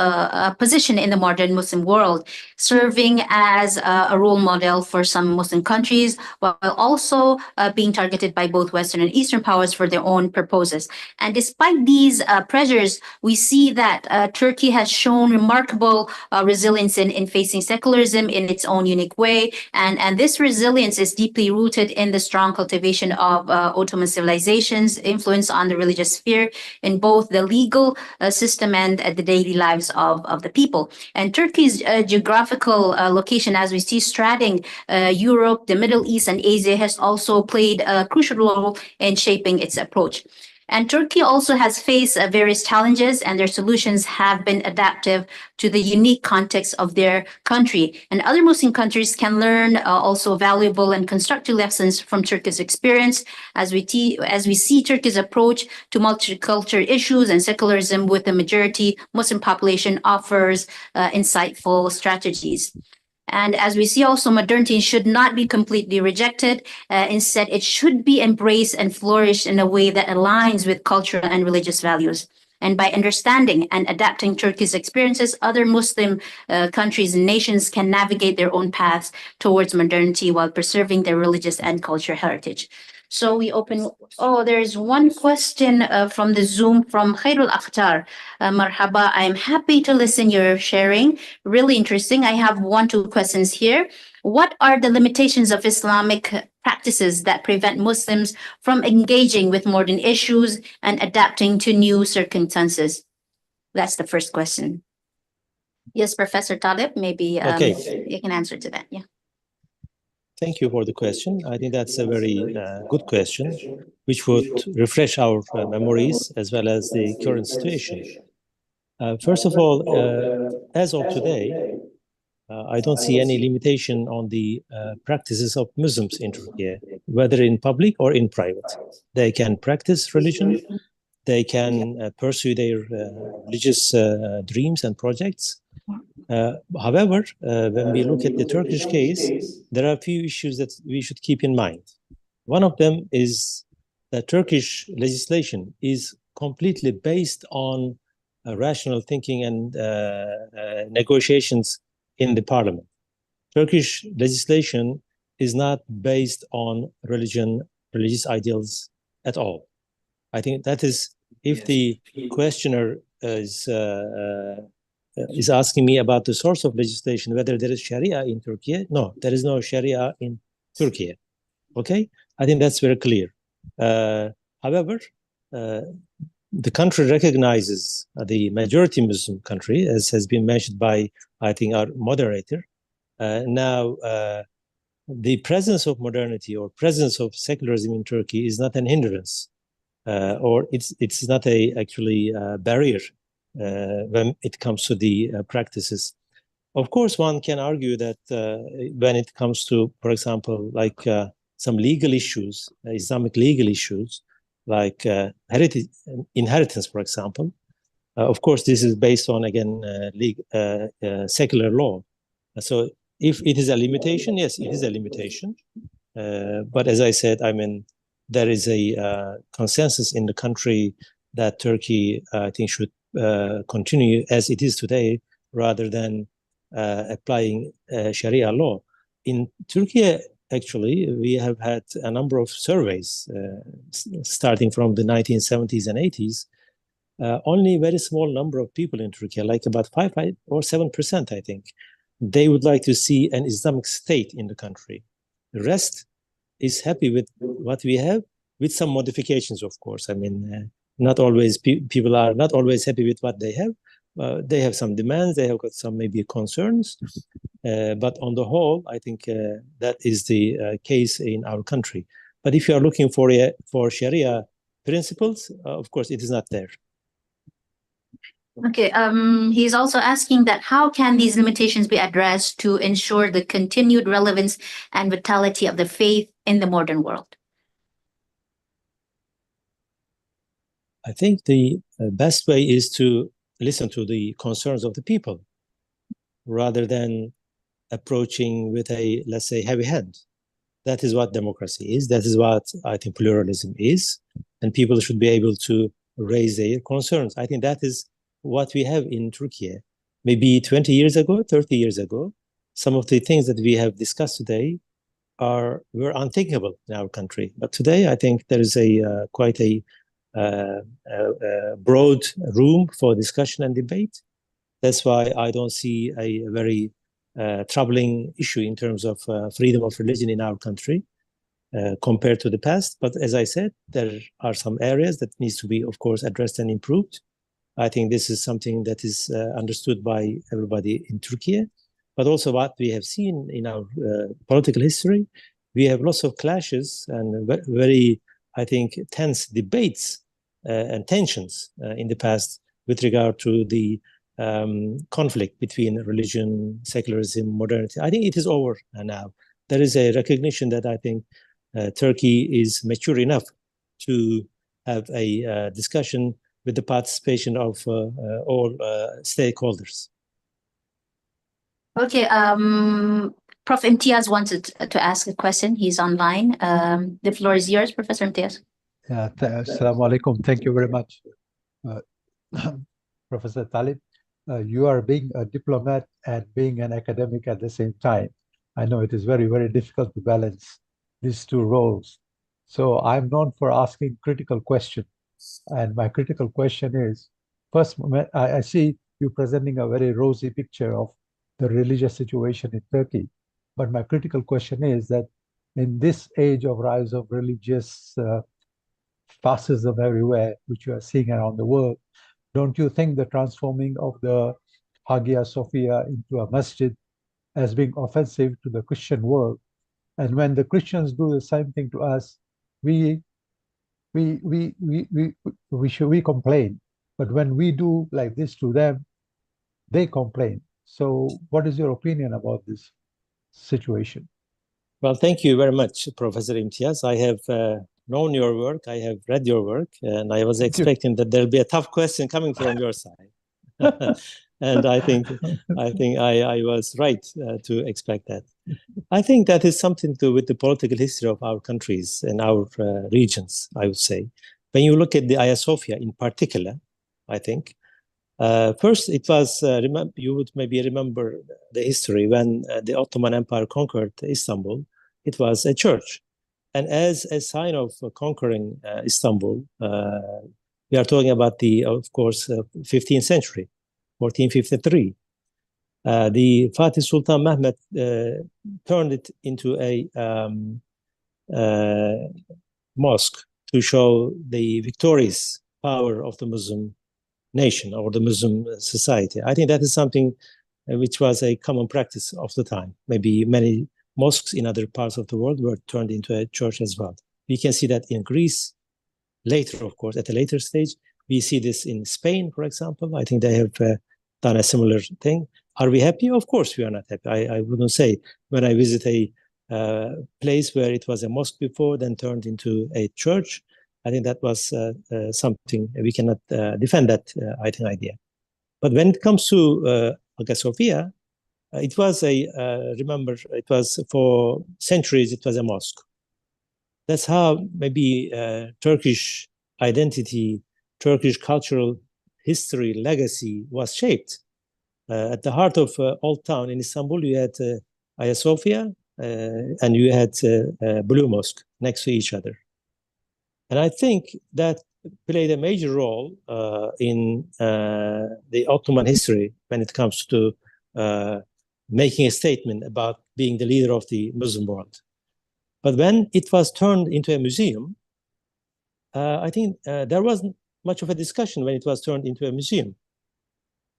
position in the modern Muslim world, serving as a role model for some Muslim countries, while also being targeted by both Western and Eastern powers for their own purposes. And despite these pressures, we see that Turkey has shown remarkable resilience in facing secularism in its own unique way. And this resilience is deeply rooted in the strong cultivation of Ottoman civilization's influence on the religious sphere in both the legal system and the daily lives of the people. And Turkey's geographical location, as we see, straddling Europe, the Middle East, and Asia, has also played a crucial role in shaping its approach. And Turkey also has faced various challenges, and their solutions have been adaptive to the unique context of their country. And other Muslim countries can learn also valuable and constructive lessons from Turkey's experience as we see Turkey's approach to multicultural issues and secularism with the majority Muslim population offers insightful strategies. And as we see also, modernity should not be completely rejected. Instead, it should be embraced and flourish in a way that aligns with cultural and religious values. And by understanding and adapting Turkey's experiences, other Muslim countries and nations can navigate their own paths towards modernity while preserving their religious and cultural heritage. So we open, there's one question from the Zoom from Khairul Akhtar. Marhaba, I'm happy to listen your sharing. Really interesting. I have 2 questions here. What are the limitations of Islamic practices that prevent Muslims from engaging with modern issues and adapting to new circumstances? That's the first question. Yes, Professor Talib, maybe you can answer to that. Yeah. Thank you for the question. I think that's a very good question, which would refresh our memories as well as the current situation. First of all, as of today, I don't see any limitation on the practices of Muslims in Turkey, whether in public or in private. They can practice religion, they can pursue their religious dreams and projects. However, when we look at the Turkish case, there are a few issues that we should keep in mind. One of them is that Turkish legislation is completely based on rational thinking and negotiations in the parliament. Turkish legislation is not based on religious ideals at all. I think that is, if the questioner is asking me about the source of legislation, whether there is Sharia in Turkey. No, there is no Sharia in Turkey. Okay, I think that's very clear. However, the country recognizes the majority Muslim country, as has been mentioned by, I think, our moderator. Now, the presence of modernity or presence of secularism in Turkey is not an hindrance, or it's not actually a barrier when it comes to the practices. Of course, one can argue that when it comes to, for example, like some legal issues, Islamic legal issues, like inheritance, for example, of course, this is based on, again, secular law. So if it is a limitation, yes, it is a limitation. But as I said, I mean, there is a consensus in the country that Turkey, I think, should continue as it is today, rather than applying Sharia law. In Turkey, actually, we have had a number of surveys starting from the 1970s and 80s. Only a very small number of people in Turkey, like about 5 or 7%, I think, they would like to see an Islamic state in the country. The rest is happy with what we have, with some modifications, of course. I mean, not always people are not always happy with what they have. They have some demands, they have got some maybe concerns, but on the whole, I think that is the case in our country. But if you are looking for Sharia principles, of course, it is not there. Okay, he's also asking that how can these limitations be addressed to ensure the continued relevance and vitality of the faith in the modern world? I think the best way is to listen to the concerns of the people, rather than approaching with a, let's say, heavy hand. That is what democracy is. That is what I think pluralism is. And people should be able to raise their concerns. I think that is what we have in Turkey. Maybe 20 years ago, 30 years ago, some of the things that we have discussed today were unthinkable in our country. But today, I think there is quite a broad room for discussion and debate. That's why I don't see a very troubling issue in terms of freedom of religion in our country compared to the past. But as I said, there are some areas that needs to be, of course, addressed and improved. I think this is something that is understood by everybody in Turkey, but also what we have seen in our political history. We have lots of clashes and very, I think, tense debates and tensions in the past with regard to the conflict between religion, secularism, modernity. I think it is over now. There is a recognition that I think Turkey is mature enough to have a discussion with the participation of all stakeholders. Okay, Prof. Imtiaz wanted to ask a question. He's online. The floor is yours, Professor Imtiaz. Assalamu alaikum. Thank you very much. Professor Talib, you are being a diplomat and being an academic at the same time. I know it is very, very difficult to balance these two roles. So I'm known for asking critical questions. And my critical question is, first, I see you presenting a very rosy picture of the religious situation in Turkey. But my critical question is that in this age of rise of religious fascism everywhere, which you are seeing around the world, don't you think the transforming of the Hagia Sophia into a masjid as being offensive to the Christian world? And when the Christians do the same thing to us, we complain. But when we do like this to them, they complain. So what is your opinion about this situation? Well, thank you very much, Professor Imtiaz. I have known your work, I have read your work, and I was expecting that there'll be a tough question coming from your side. And I think I was right to expect that. I think that is something to do with the political history of our countries and our regions, I would say. When you look at the Hagia Sophia in particular, I think, first it was, you would maybe remember the history when the Ottoman Empire conquered Istanbul, it was a church. And as a sign of conquering Istanbul, we are talking about the, of course, 15th century, 1453. The Fatih Sultan Mehmet turned it into a mosque to show the victorious power of the Muslim nation or the Muslim society. I think that is something which was a common practice of the time. Maybe many mosques in other parts of the world were turned into a church as well. We can see that in Greece later, of course, at a later stage. We see this in Spain, for example. I think they have done a similar thing. Are we happy? Of course we are not happy. I wouldn't say when I visit a place where it was a mosque before, then turned into a church, I think that was something we cannot defend that idea. But when it comes to Hagia Sophia, it was remember, it was for centuries, it was a mosque. That's how maybe Turkish identity, Turkish cultural history, legacy was shaped. At the heart of Old Town in Istanbul, you had Hagia Sophia and you had Blue Mosque next to each other. And I think that played a major role in the Ottoman history when it comes to making a statement about being the leader of the Muslim world. But when it was turned into a museum, I think there wasn't much of a discussion when it was turned into a museum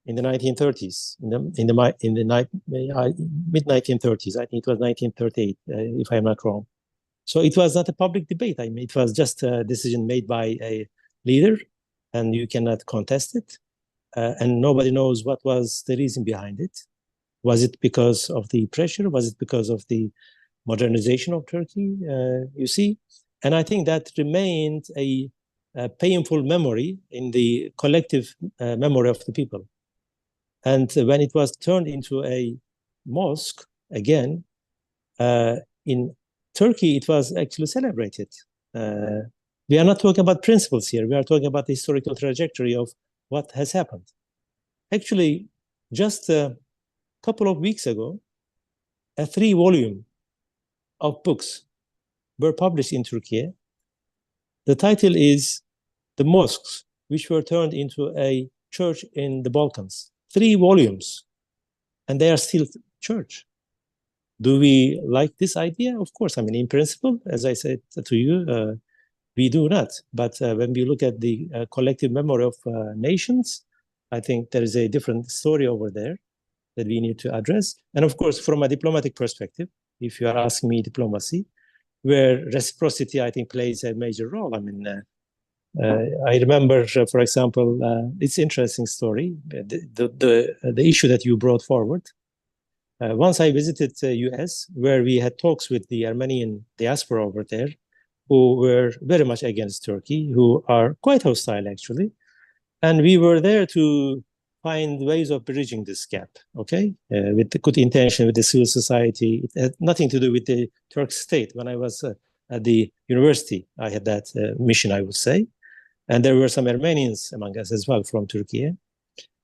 in the 1930s, in the mid-1930s. I think it was 1938, if I'm not wrong. So it was not a public debate. I mean, it was just a decision made by a leader, and you cannot contest it. And nobody knows what was the reason behind it. Was it because of the pressure? Was it because of the modernization of Turkey? You see? And I think that remained a painful memory in the collective memory of the people. And when it was turned into a mosque, again, in Turkey, it was actually celebrated. We are not talking about principles here. We are talking about the historical trajectory of what has happened. Actually, just a couple of weeks ago, a 3-volume of books were published in Turkey. The title is The Mosques, which were turned into a church in the Balkans. 3 volumes, and they are still church. Do we like this idea? Of course. I mean, in principle, as I said to you, we do not. But when we look at the collective memory of nations, I think there is a different story over there that we need to address. And of course, from a diplomatic perspective, if you are asking me diplomacy, where reciprocity, I think, plays a major role. I mean, I remember, for example, it's an interesting story, the issue that you brought forward. Once I visited the US, where we had talks with the Armenian diaspora over there, who were very much against Turkey, who are quite hostile, actually. And we were there to find ways of bridging this gap, okay? With the good intention, with the civil society. It had nothing to do with the Turkish state. When I was at the university, I had that mission, I would say. And there were some Armenians among us as well from Turkey.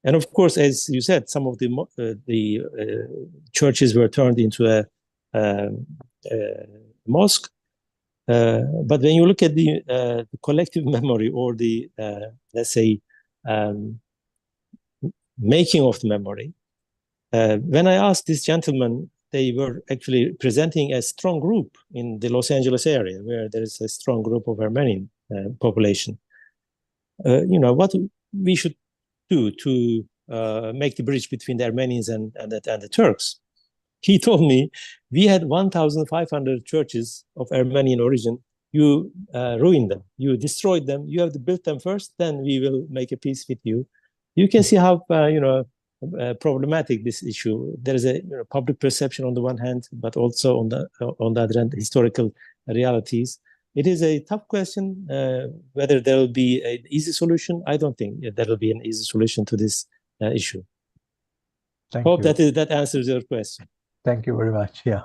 And of course, as you said, some of the churches were turned into a mosque. But when you look at the collective memory or the, let's say, making of the memory, when I asked this gentleman, they were actually presenting a strong group in the Los Angeles area where there is a strong group of Armenian population. What we should do to make the bridge between the Armenians and the Turks. He told me, we had 1,500 churches of Armenian origin. You ruined them. You destroyed them. You have to build them first, then we will make a peace with you. You can see how, problematic this issue. There is a public perception on the one hand, but also on the other hand, historical realities. It is a tough question, whether there will be an easy solution. I don't think there will be an easy solution to this issue. Hope that answers your question. Thank you very much. Yeah.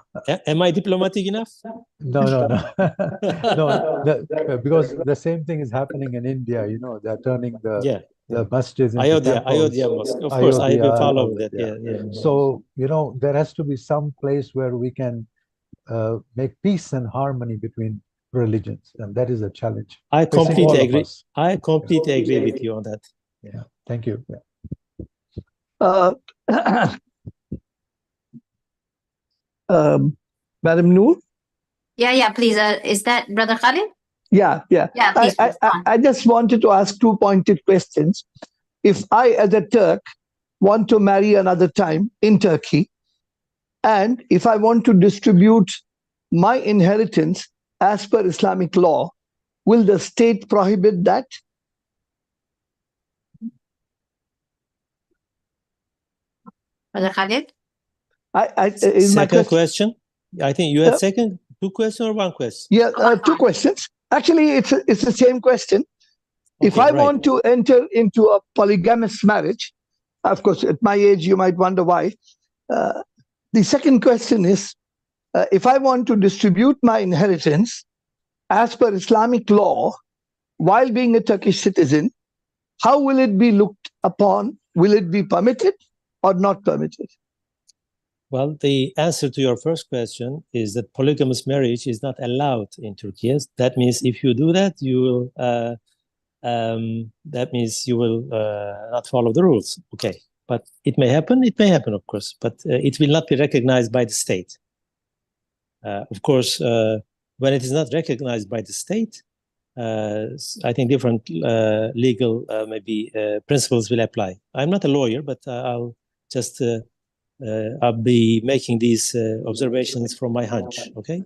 Am I diplomatic enough? No. Because the same thing is happening in India. They're turning the masjids into Ayodhya Mosque. Of course, I will follow that. Yeah. So, there has to be some place where we can make peace and harmony between religions, and that is a challenge. I completely agree. I completely agree with you on that. Yeah. Thank you. Yeah. Madam Noor? Yeah, please. Is that Brother Khalid? Yeah. Please, I just wanted to ask two pointed questions. If I, as a Turk, want to marry another time in Turkey, and if I want to distribute my inheritance as per Islamic law, will the state prohibit that? Brother Khalid? Second question. I think you had two questions or one question? Yeah, two questions. Actually, it's the same question. Okay, if I want to enter into a polygamous marriage, of course, at my age, you might wonder why. The second question is, if I want to distribute my inheritance as per Islamic law, while being a Turkish citizen, how will it be looked upon? Will it be permitted or not permitted? Well, the answer to your first question is that polygamous marriage is not allowed in Turkey. That means if you do that, you will not follow the rules. Okay, but it may happen, of course, but it will not be recognized by the state. Of course, when it is not recognized by the state, I think different legal principles will apply. I'm not a lawyer, but I'll just I'll be making these observations from my hunch, okay?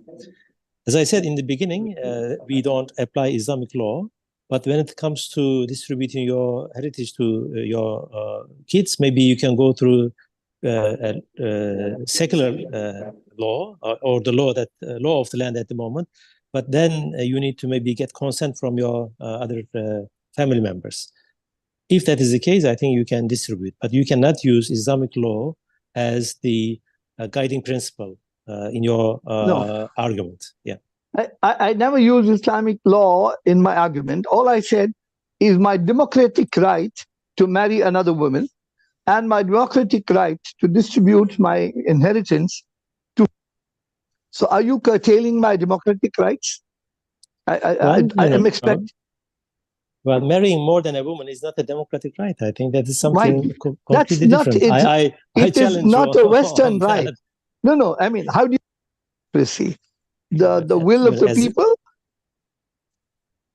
As I said in the beginning, we don't apply Islamic law, but when it comes to distributing your heritage to your kids, maybe you can go through secular law or the law of the land at the moment, but then you need to maybe get consent from your other family members. If that is the case, I think you can distribute, but you cannot use Islamic law as the guiding principle in your argument. Yeah. I never use Islamic law in my argument. All I said is my democratic right to marry another woman and my democratic right to distribute my inheritance to. So are you curtailing my democratic rights? I am expecting. Well, marrying more than a woman is not a democratic right. I think that is something completely different. It is not a Western right. No. I mean, how do you see the will of the people?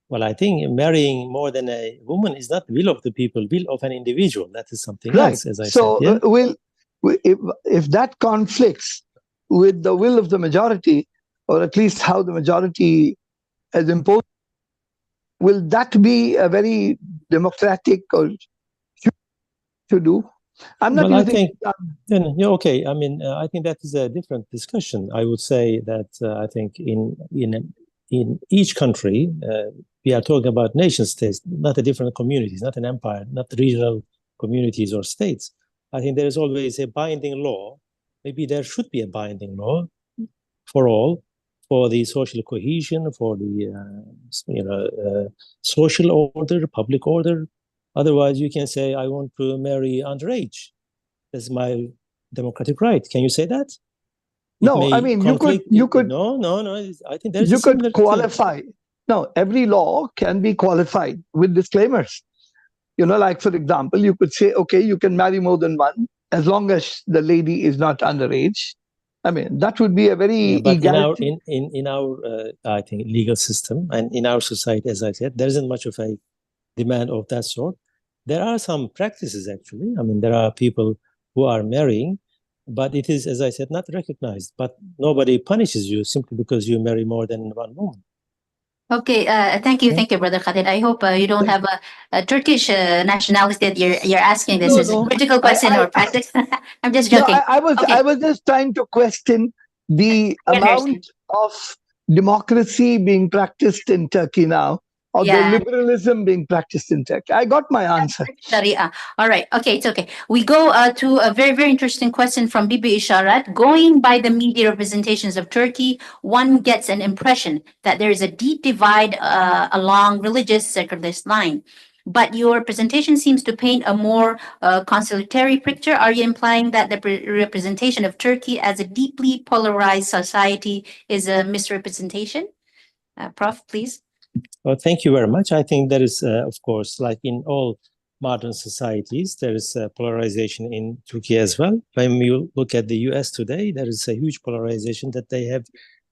Well, I think marrying more than a woman is not will of the people, will of an individual. That is something else, as I said. Yeah? If that conflicts with the will of the majority, or at least how the majority has imposed, will that be a very democratic or to do? I'm not. Well, I think okay. I mean, I think that is a different discussion. I would say that I think in each country we are talking about nation states, not a different communities, not an empire, not regional communities or states. I think there is always a binding law. Maybe there should be a binding law for all, for the social cohesion, for the social order, public order. Otherwise, you can say, I want to marry underage. That's my democratic right. Can you say that? No, I mean, you could. No. I think there's you could qualify. No, every law can be qualified with disclaimers. Like, for example, you could say, okay, you can marry more than one as long as the lady is not underage. I mean, that would be a very but in our I think legal system and in our society, as I said, there isn't much of a demand of that sort. There are some practices, actually. I mean, there are people who are marrying, but it is, as I said, not recognized. But nobody punishes you simply because you marry more than one woman. Okay, thank you, Brother Khalid. I hope you don't have a Turkish nationality that you're asking this. Is a critical question or practice? I'm just joking. No, I was just trying to question the amount of democracy being practiced in Turkey now, or the liberalism being practiced in Turkey. I got my answer. All right. Okay, it's okay. We go to a very, very interesting question from Bibi Isharat. Going by the media representations of Turkey, one gets an impression that there is a deep divide along religious secularist line. But your presentation seems to paint a more conciliatory picture. Are you implying that the representation of Turkey as a deeply polarized society is a misrepresentation? Prof, please. Well, thank you very much. I think there is, of course, like in all modern societies, there is polarization in Turkey as well. When you look at the US today, there is a huge polarization that they have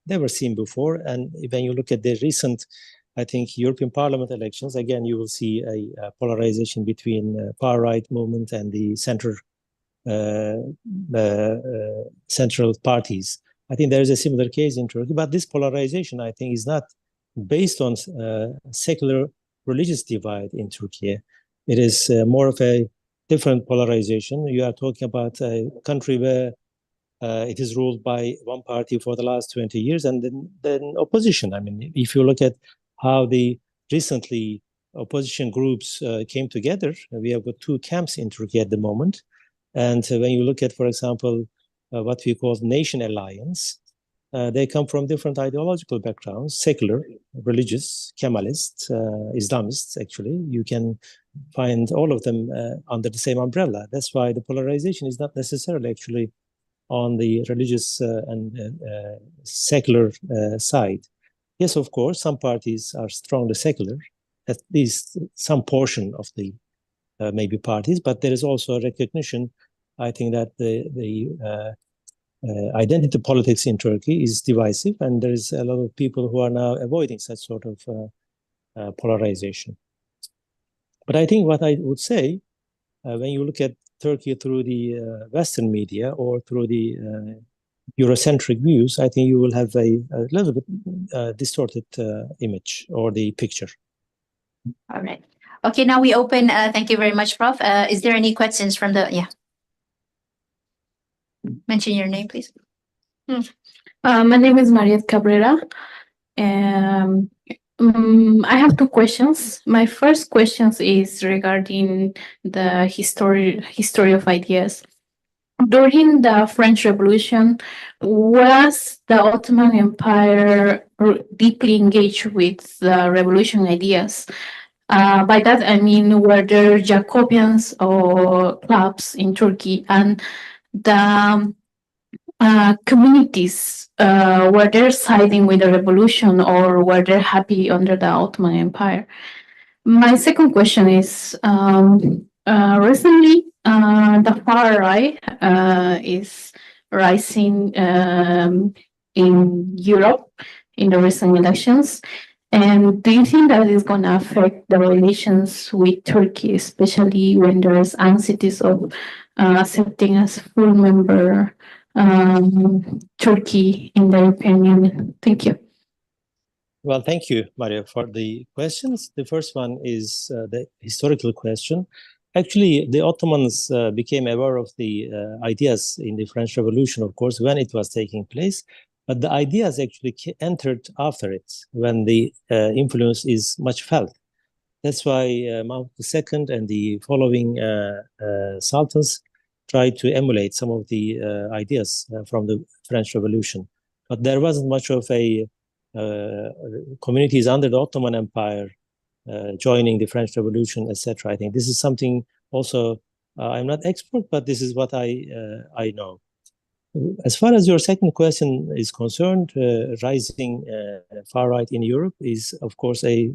never seen before. And when you look at the recent, I think, European Parliament elections, again, you will see a polarization between far-right movement and the central parties. I think there is a similar case in Turkey, but this polarization, I think, is not based on secular religious divide in Turkey. It is more of a different polarization. You are talking about a country where it is ruled by one party for the last 20 years and then opposition. I mean, if you look at how the recently opposition groups came together, we have got two camps in Turkey at the moment. And when you look at, for example, what we call Nation Alliance, they come from different ideological backgrounds, secular, religious, Kemalist, Islamists, actually. You can find all of them under the same umbrella. That's why the polarization is not necessarily actually on the religious and secular side. Yes, of course, some parties are strongly secular, at least some portion of the maybe parties, but there is also a recognition, I think, that the identity politics in Turkey is divisive, and there is a lot of people who are now avoiding such sort of polarization. But I think what I would say, when you look at Turkey through the Western media or through the Eurocentric views, I think you will have a little bit distorted image or the picture. All right. Okay, now we open. Thank you very much, Prof. Is there any questions from the, Mention your name, please. My name is Mariette Cabrera. I have two questions. My first question is regarding the history of ideas. During the French Revolution, was the Ottoman Empire deeply engaged with the revolution ideas? By that, I mean, were there Jacobians or clubs in Turkey, and the communities, were they siding with the revolution or were they happy under the Ottoman Empire? My second question is, recently, the far right is rising in Europe in the recent elections. And do you think that is going to affect the relations with Turkey, especially when there's anxieties of accepting as full member Turkey in the European Union? Thank you. Well, thank you, Maria, for the questions. The first one is the historical question. Actually, the Ottomans became aware of the ideas in the French Revolution, of course, when it was taking place. But the ideas actually entered after it, when the influence is much felt. That's why Mahmud II and the following sultans tried to emulate some of the ideas from the French Revolution. But there wasn't much of a communities under the Ottoman Empire joining the French Revolution, etc. I think this is something also, I'm not expert, but this is what I know. As far as your second question is concerned, rising far right in Europe is, of course, a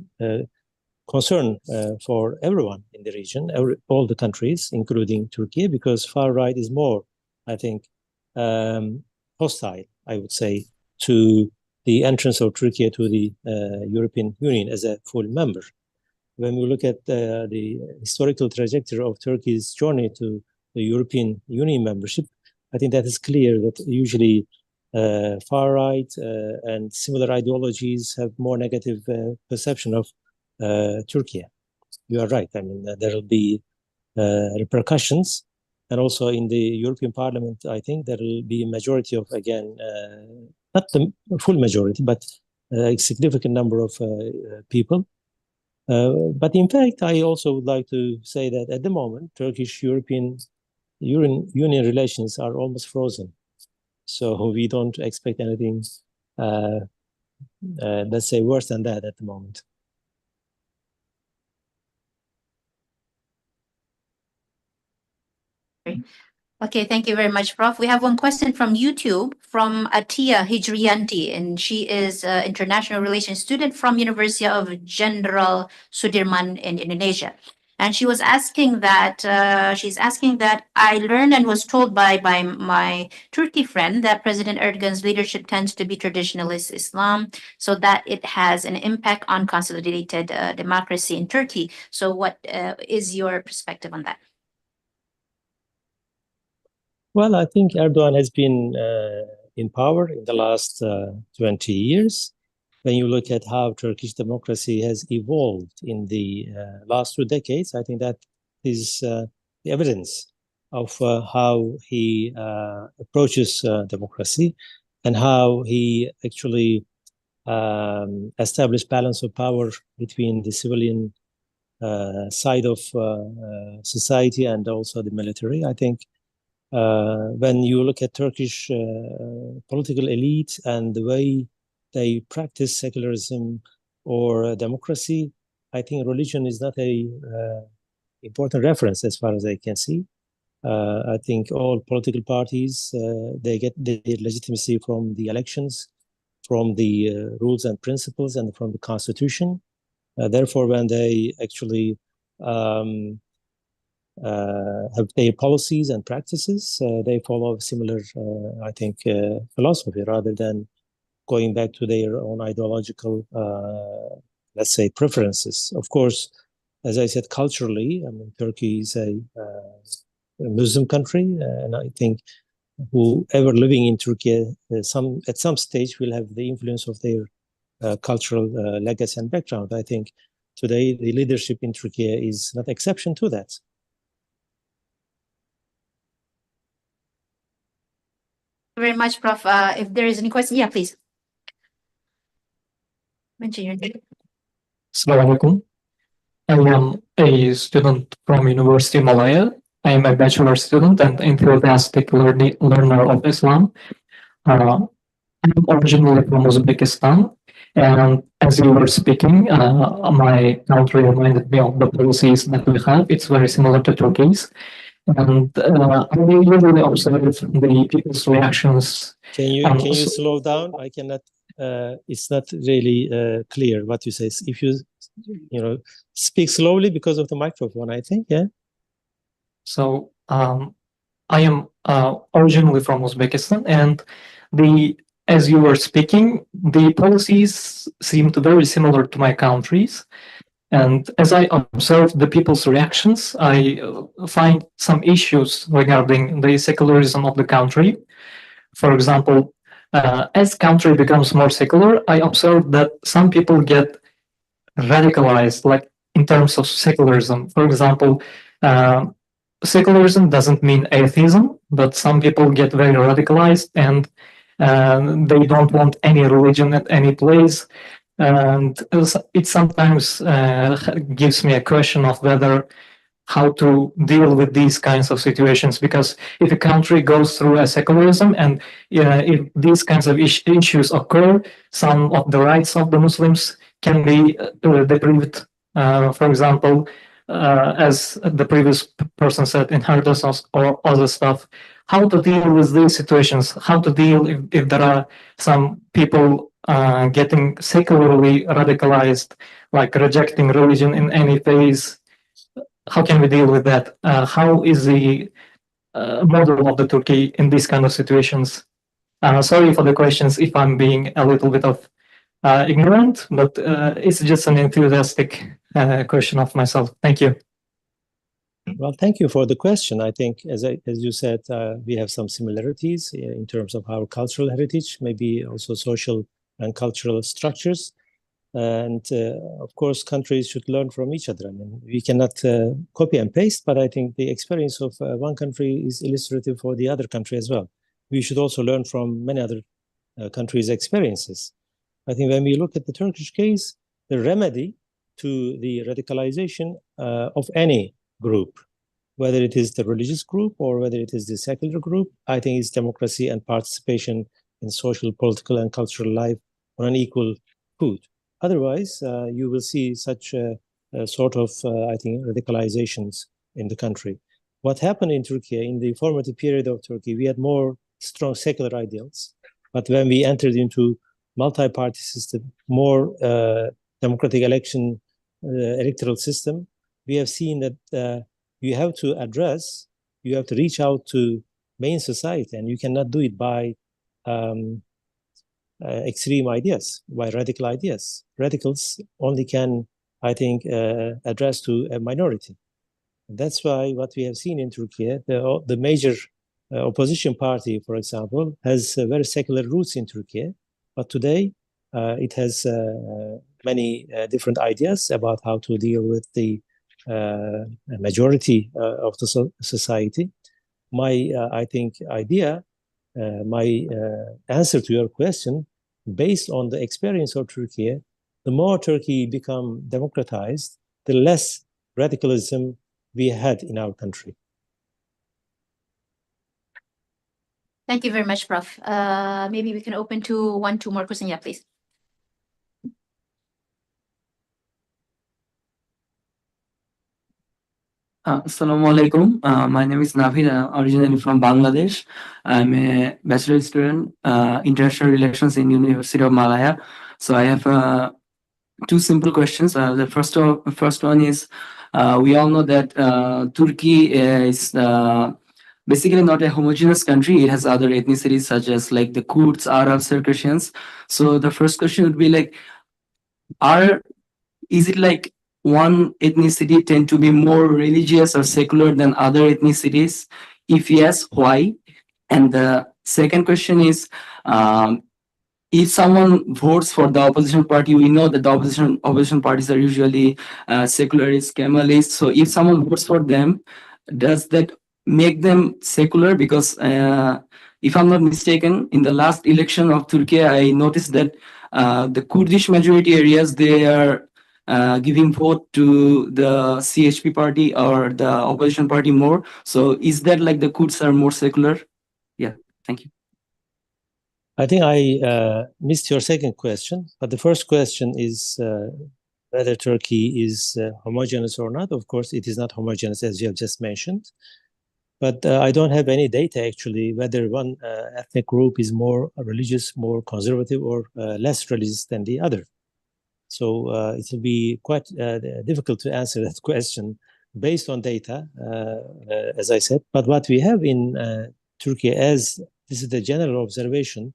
concern for everyone in the region, all the countries, including Turkey, because far right is more, I think, hostile, I would say, to the entrance of Turkey to the European Union as a full member. When we look at the historical trajectory of Turkey's journey to the European Union membership, I think that is clear that usually far right and similar ideologies have more negative perception of Turkey. You are right. I mean, there will be repercussions. And also in the European Parliament, I think there will be a majority of, again, not the full majority, but a significant number of people. But in fact, I also would like to say that at the moment, Turkish-European Union relations are almost frozen. So we don't expect anything, let's say, worse than that at the moment. Okay, thank you very much, Prof. We have one question from YouTube from Atia Hijriyanti, and she is an international relations student from University of Jenderal Sudirman in Indonesia. And she was asking that, I learned and was told by my Turkey friend that President Erdogan's leadership tends to be traditionalist Islam, so that it has an impact on consolidated democracy in Turkey. So what is your perspective on that? Well, I think Erdogan has been in power in the last 20 years. When you look at how Turkish democracy has evolved in the last 2 decades, I think that is the evidence of how he approaches democracy and how he actually established balance of power between the civilian side of society and also the military. I think when you look at Turkish political elite and the way they practice secularism or democracy, I think religion is not a important reference as far as I can see. I think all political parties, they get their legitimacy from the elections, from the rules and principles, and from the constitution. Therefore, when they actually have their policies and practices, they follow similar, I think, philosophy rather than going back to their own ideological, let's say, preferences. Of course, as I said, culturally, I mean, Turkey is a Muslim country, and I think whoever living in Turkey at some stage will have the influence of their cultural legacy and background. I think today the leadership in Turkey is not exception to that. Very much, Prof. If there is any question, yeah, please. Mention your name. Assalamualaikum. I am a student from University of Malaya. I am a bachelor student and enthusiastic learner of Islam. I'm originally from Uzbekistan, and as you were speaking, my country reminded me of the policies that we have. It's very similar to Turkey's. And I usually observe the people's reactions. Can you slow down? I cannot. It's not really clear what you say. If you speak slowly because of the microphone, I think, yeah. So I am originally from Uzbekistan, and as you were speaking, the policies seemed very similar to my country's. And as I observe the people's reactions, I find some issues regarding the secularism of the country. For example, as country becomes more secular, I observe that some people get radicalized, like in terms of secularism. For example, secularism doesn't mean atheism, but some people get very radicalized and they don't want any religion at any place. And it sometimes gives me a question of whether how to deal with these kinds of situations, because if a country goes through a secularism and if these kinds of issues occur, some of the rights of the Muslims can be deprived. For example, as the previous person said, inheritance or other stuff. How to deal with these situations? How to deal if there are some people getting secularly radicalized, like rejecting religion in any phase? How can we deal with that? How is the model of the Turkey in these kind of situations? Sorry for the questions if I'm being a little bit of ignorant, but it's just an enthusiastic question of myself. Thank you. Well, thank you for the question. I think, as you said, we have some similarities in terms of our cultural heritage, maybe also social and cultural structures. And of course, countries should learn from each other. I mean, we cannot copy and paste, but I think the experience of one country is illustrative for the other country as well. We should also learn from many other countries' experiences. I think when we look at the Turkish case, the remedy to the radicalization of any group, whether it is the religious group or whether it is the secular group, I think it's democracy and participation in social, political, and cultural life on an equal foot. Otherwise, you will see such sort of, I think, radicalizations in the country. What happened in Turkey, in the formative period of Turkey, we had more strong secular ideals. But when we entered into multi-party system, more democratic electoral system, we have seen that you have to address, you have to reach out to main society, and you cannot do it by extreme ideas, by radical ideas. Radicals only can, I think, address to a minority. That's why what we have seen in Turkey, the major opposition party, for example, has very secular roots in Turkey, but today it has many different ideas about how to deal with the majority of the society. My, I think, idea, my answer to your question, based on the experience of Turkey, the more Turkey become democratized, the less radicalism we had in our country. Thank you very much, Prof. Maybe we can open to two more questions. Yeah, please. Assalamu alaikum. My name is Navid, originally from Bangladesh. I'm a bachelor student, international relations in University of Malaya. So I have two simple questions. The first one is, we all know that Turkey is basically not a homogeneous country. It has other ethnicities such as like the Kurds, Arabs, Circassians. So the first question would be like, is it like one ethnicity tend to be more religious or secular than other ethnicities? If yes, why? And the second question is, if someone votes for the opposition party, we know that the opposition parties are usually secularists, Kemalists. So if someone votes for them, does that make them secular? Because if I'm not mistaken, in the last election of Turkey, I noticed that the Kurdish majority areas, they are giving vote to the CHP party or the opposition party more. So is that like the Kurds are more secular? Yeah, thank you. I think I missed your second question, but the first question is whether Turkey is homogeneous or not. Of course, it is not homogeneous, as you have just mentioned. But I don't have any data, actually, whether one ethnic group is more religious, more conservative, or less religious than the other. So it will be quite difficult to answer that question based on data, as I said. But what we have in Turkey, as this is the general observation,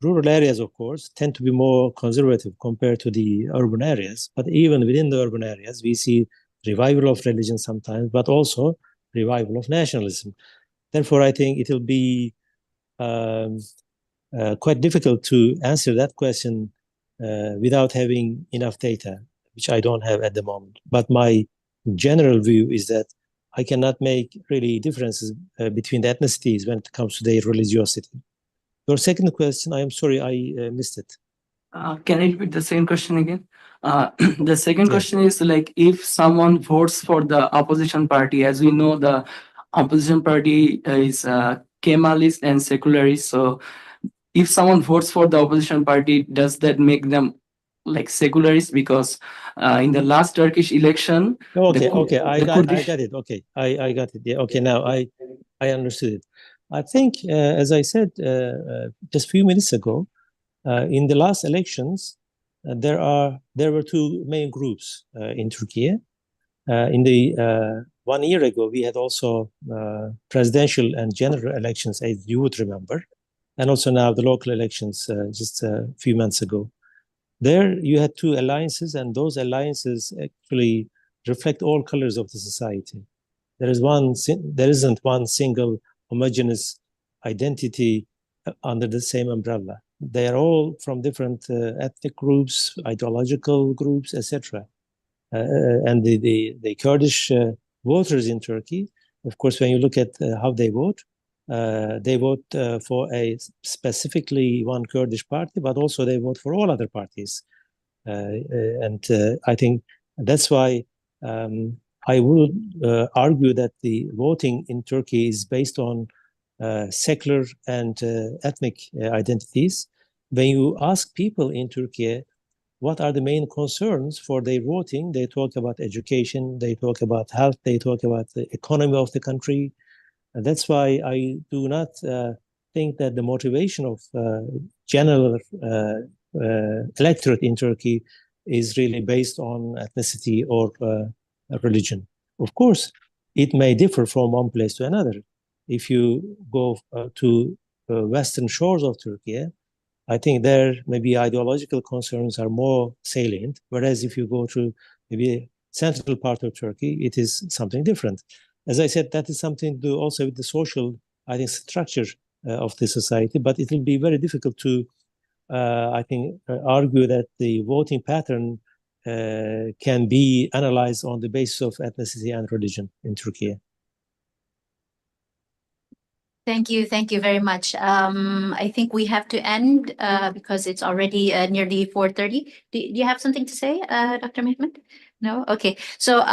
rural areas, of course, tend to be more conservative compared to the urban areas. But even within the urban areas, we see revival of religion sometimes, but also revival of nationalism. Therefore, I think it will be quite difficult to answer that question without having enough data, which I don't have at the moment. But my general view is that I cannot make really differences between the ethnicities when it comes to their religiosity. Your second question, I am sorry, I missed it. Can I repeat the second question again? The second Yeah. question is like, if someone votes for the opposition party, as we know, the opposition party is Kemalist and secularist. So if someone votes for the opposition party, does that make them like secularist? Because in the last Turkish election, Okay, I the got Kurdish. it. Okay, I got it. Yeah. Okay, now I understood it. I think, as I said just a few minutes ago, in the last elections, there were two main groups in Turkey. In the 1 year ago, we had also presidential and general elections, as you would remember, and also now the local elections just a few months ago. There you had two alliances, and those alliances actually reflect all colors of the society. There isn't one single homogeneous identity under the same umbrella. They are all from different ethnic groups, ideological groups, etc. And the Kurdish voters in Turkey, of course, when you look at how they vote for a specifically one Kurdish party, but also they vote for all other parties. And I think that's why I would argue that the voting in Turkey is based on secular and ethnic identities. When you ask people in Turkey what are the main concerns for their voting, they talk about education, they talk about health, they talk about the economy of the country. And that's why I do not think that the motivation of general electorate in Turkey is really based on ethnicity or religion. Of course, it may differ from one place to another. If you go to western shores of Turkey, I think there maybe ideological concerns are more salient, whereas if you go to maybe central part of Turkey, it is something different. As I said, that is something to do also with the social, I think, structure of the society, but it will be very difficult to, I think, argue that the voting pattern can be analyzed on the basis of ethnicity and religion in Turkey. Thank you very much. I think we have to end because it's already nearly 4:30. Do you have something to say, Dr. Mehmet? No? Okay. So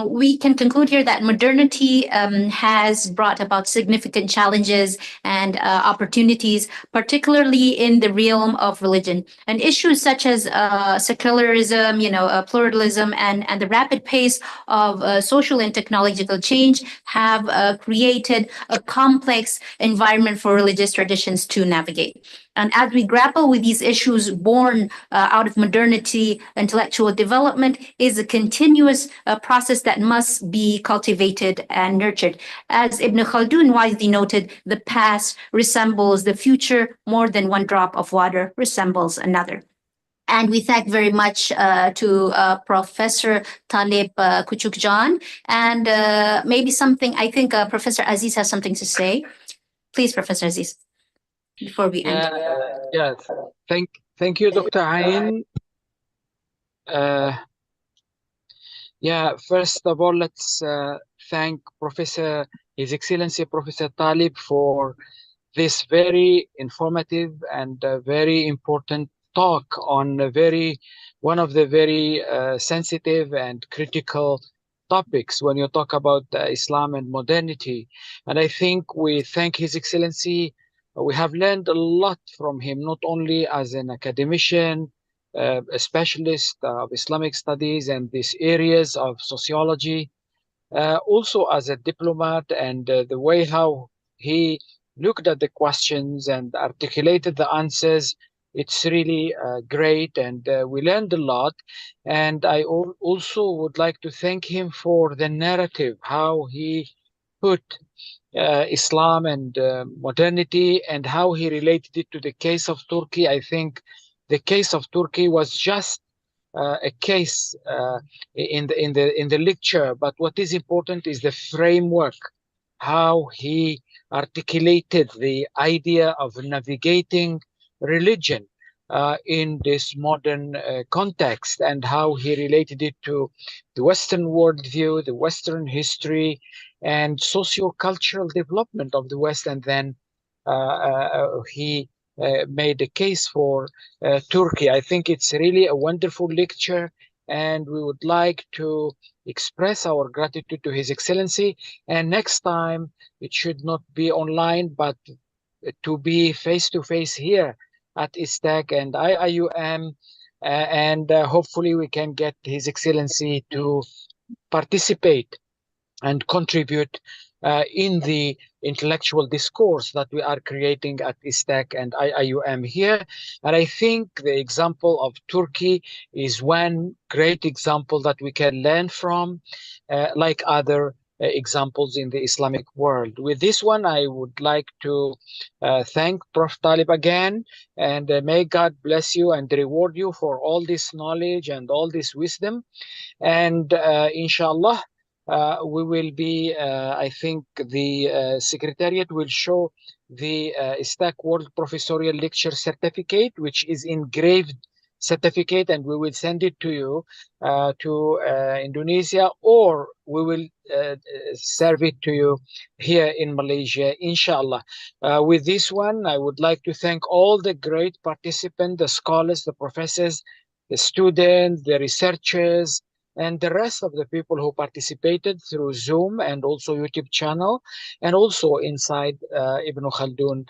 we can conclude here that modernity has brought about significant challenges and opportunities, particularly in the realm of religion. And issues such as secularism, pluralism, and the rapid pace of social and technological change have created a complex environment for religious traditions to navigate. And as we grapple with these issues born out of modernity, intellectual development is a continuous process that must be cultivated and nurtured. As Ibn Khaldun wisely noted, the past resembles the future more than one drop of water resembles another. And we thank very much to Professor TALIP KUCUKCAN. And maybe something, I think Professor Aziz has something to say. Please, Professor Aziz, before we end. Yes, thank you, Dr. Ayn. First of all, let's thank His Excellency Professor TALIP for this very informative and very important talk on one of the very sensitive and critical topics when you talk about Islam and modernity. And I think we thank His Excellency. We have learned a lot from him, not only as an academician, a specialist of Islamic studies and these areas of sociology, also as a diplomat, and the way how he looked at the questions and articulated the answers. It's really great, and we learned a lot. And I also would like to thank him for the narrative, how he put Islam and modernity and how he related it to the case of Turkey. I think the case of Turkey was just a case in the lecture, but what is important is the framework, how he articulated the idea of navigating religion in this modern context, and how he related it to the Western worldview, the Western history, and socio-cultural development of the West. And then he made a case for Turkey. I think it's really a wonderful lecture, and we would like to express our gratitude to His Excellency. And next time, it should not be online, but to be face-to-face here at Istac and IIUM, and hopefully we can get His Excellency to participate and contribute in the intellectual discourse that we are creating at Istac and IIUM here. And I think the example of Turkey is one great example that we can learn from, like other examples in the Islamic world. With this one, I would like to thank Prof. Talib again, and may God bless you and reward you for all this knowledge and all this wisdom. And inshallah, we will be, I think the Secretariat will show the Istac World Professorial Lecture Certificate, which is engraved certificate, and we will send it to you to Indonesia, or we will serve it to you here in Malaysia, inshallah. With this one, I would like to thank all the great participants, the scholars, the professors, the students, the researchers, and the rest of the people who participated through Zoom and also YouTube channel, and also inside Ibn Khaldun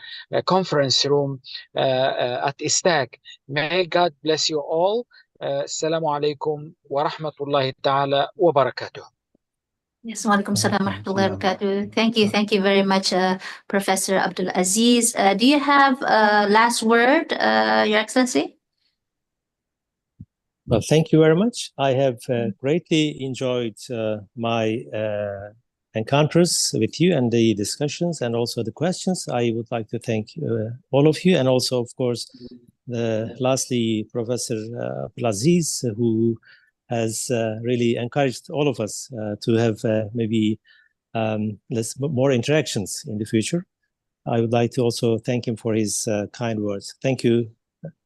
conference room at Istac. May God bless you all. Assalamu alaikum wa rahmatullahi ta'ala wa barakatuh. Yes, walaikum salam wa rahmatullahi wa barakatuh. Thank you very much, Professor Abdul Aziz. Do you have a last word, Your Excellency? Well, thank you very much. I have greatly enjoyed my encounters with you and the discussions and also the questions. I would like to thank all of you, and also, of course, lastly, Professor Abdulaziz, who has really encouraged all of us to have maybe more interactions in the future. I would like to also thank him for his kind words. Thank you,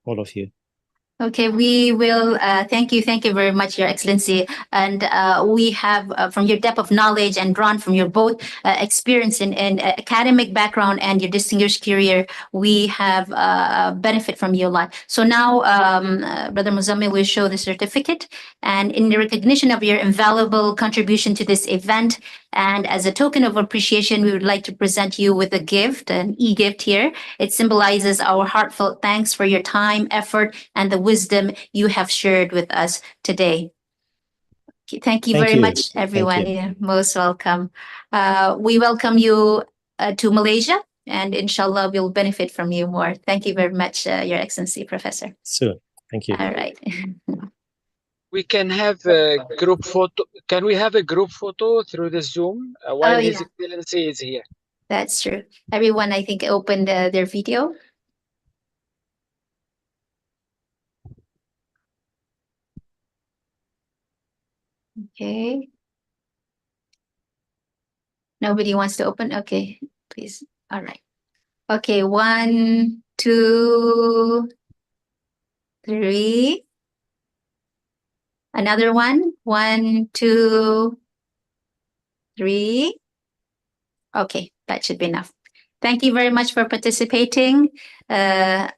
all of you. Okay, we will thank you very much, Your Excellency. And we have, from your depth of knowledge and drawn from your both experience in academic background and your distinguished career, we have benefit from you a lot. So now, Brother Muzammil will show the certificate. And in recognition of your invaluable contribution to this event, and as a token of appreciation, we would like to present you with a gift, an e-gift here. It symbolizes our heartfelt thanks for your time, effort, and the wisdom you have shared with us today. Thank you very much, everyone. Yeah, most welcome. We welcome you to Malaysia, and inshallah, we'll benefit from you more. Thank you very much, Your Excellency, Professor. Sure. Thank you. All right. We can have a group photo. Can we have a group photo through the Zoom while His Excellency is here? That's true. Everyone, I think, opened their video. Okay. Nobody wants to open? Okay, please. All right. Okay, 1, 2, 3. Another one. 1, 2, 3. Okay, that should be enough. Thank you very much for participating. Assalamu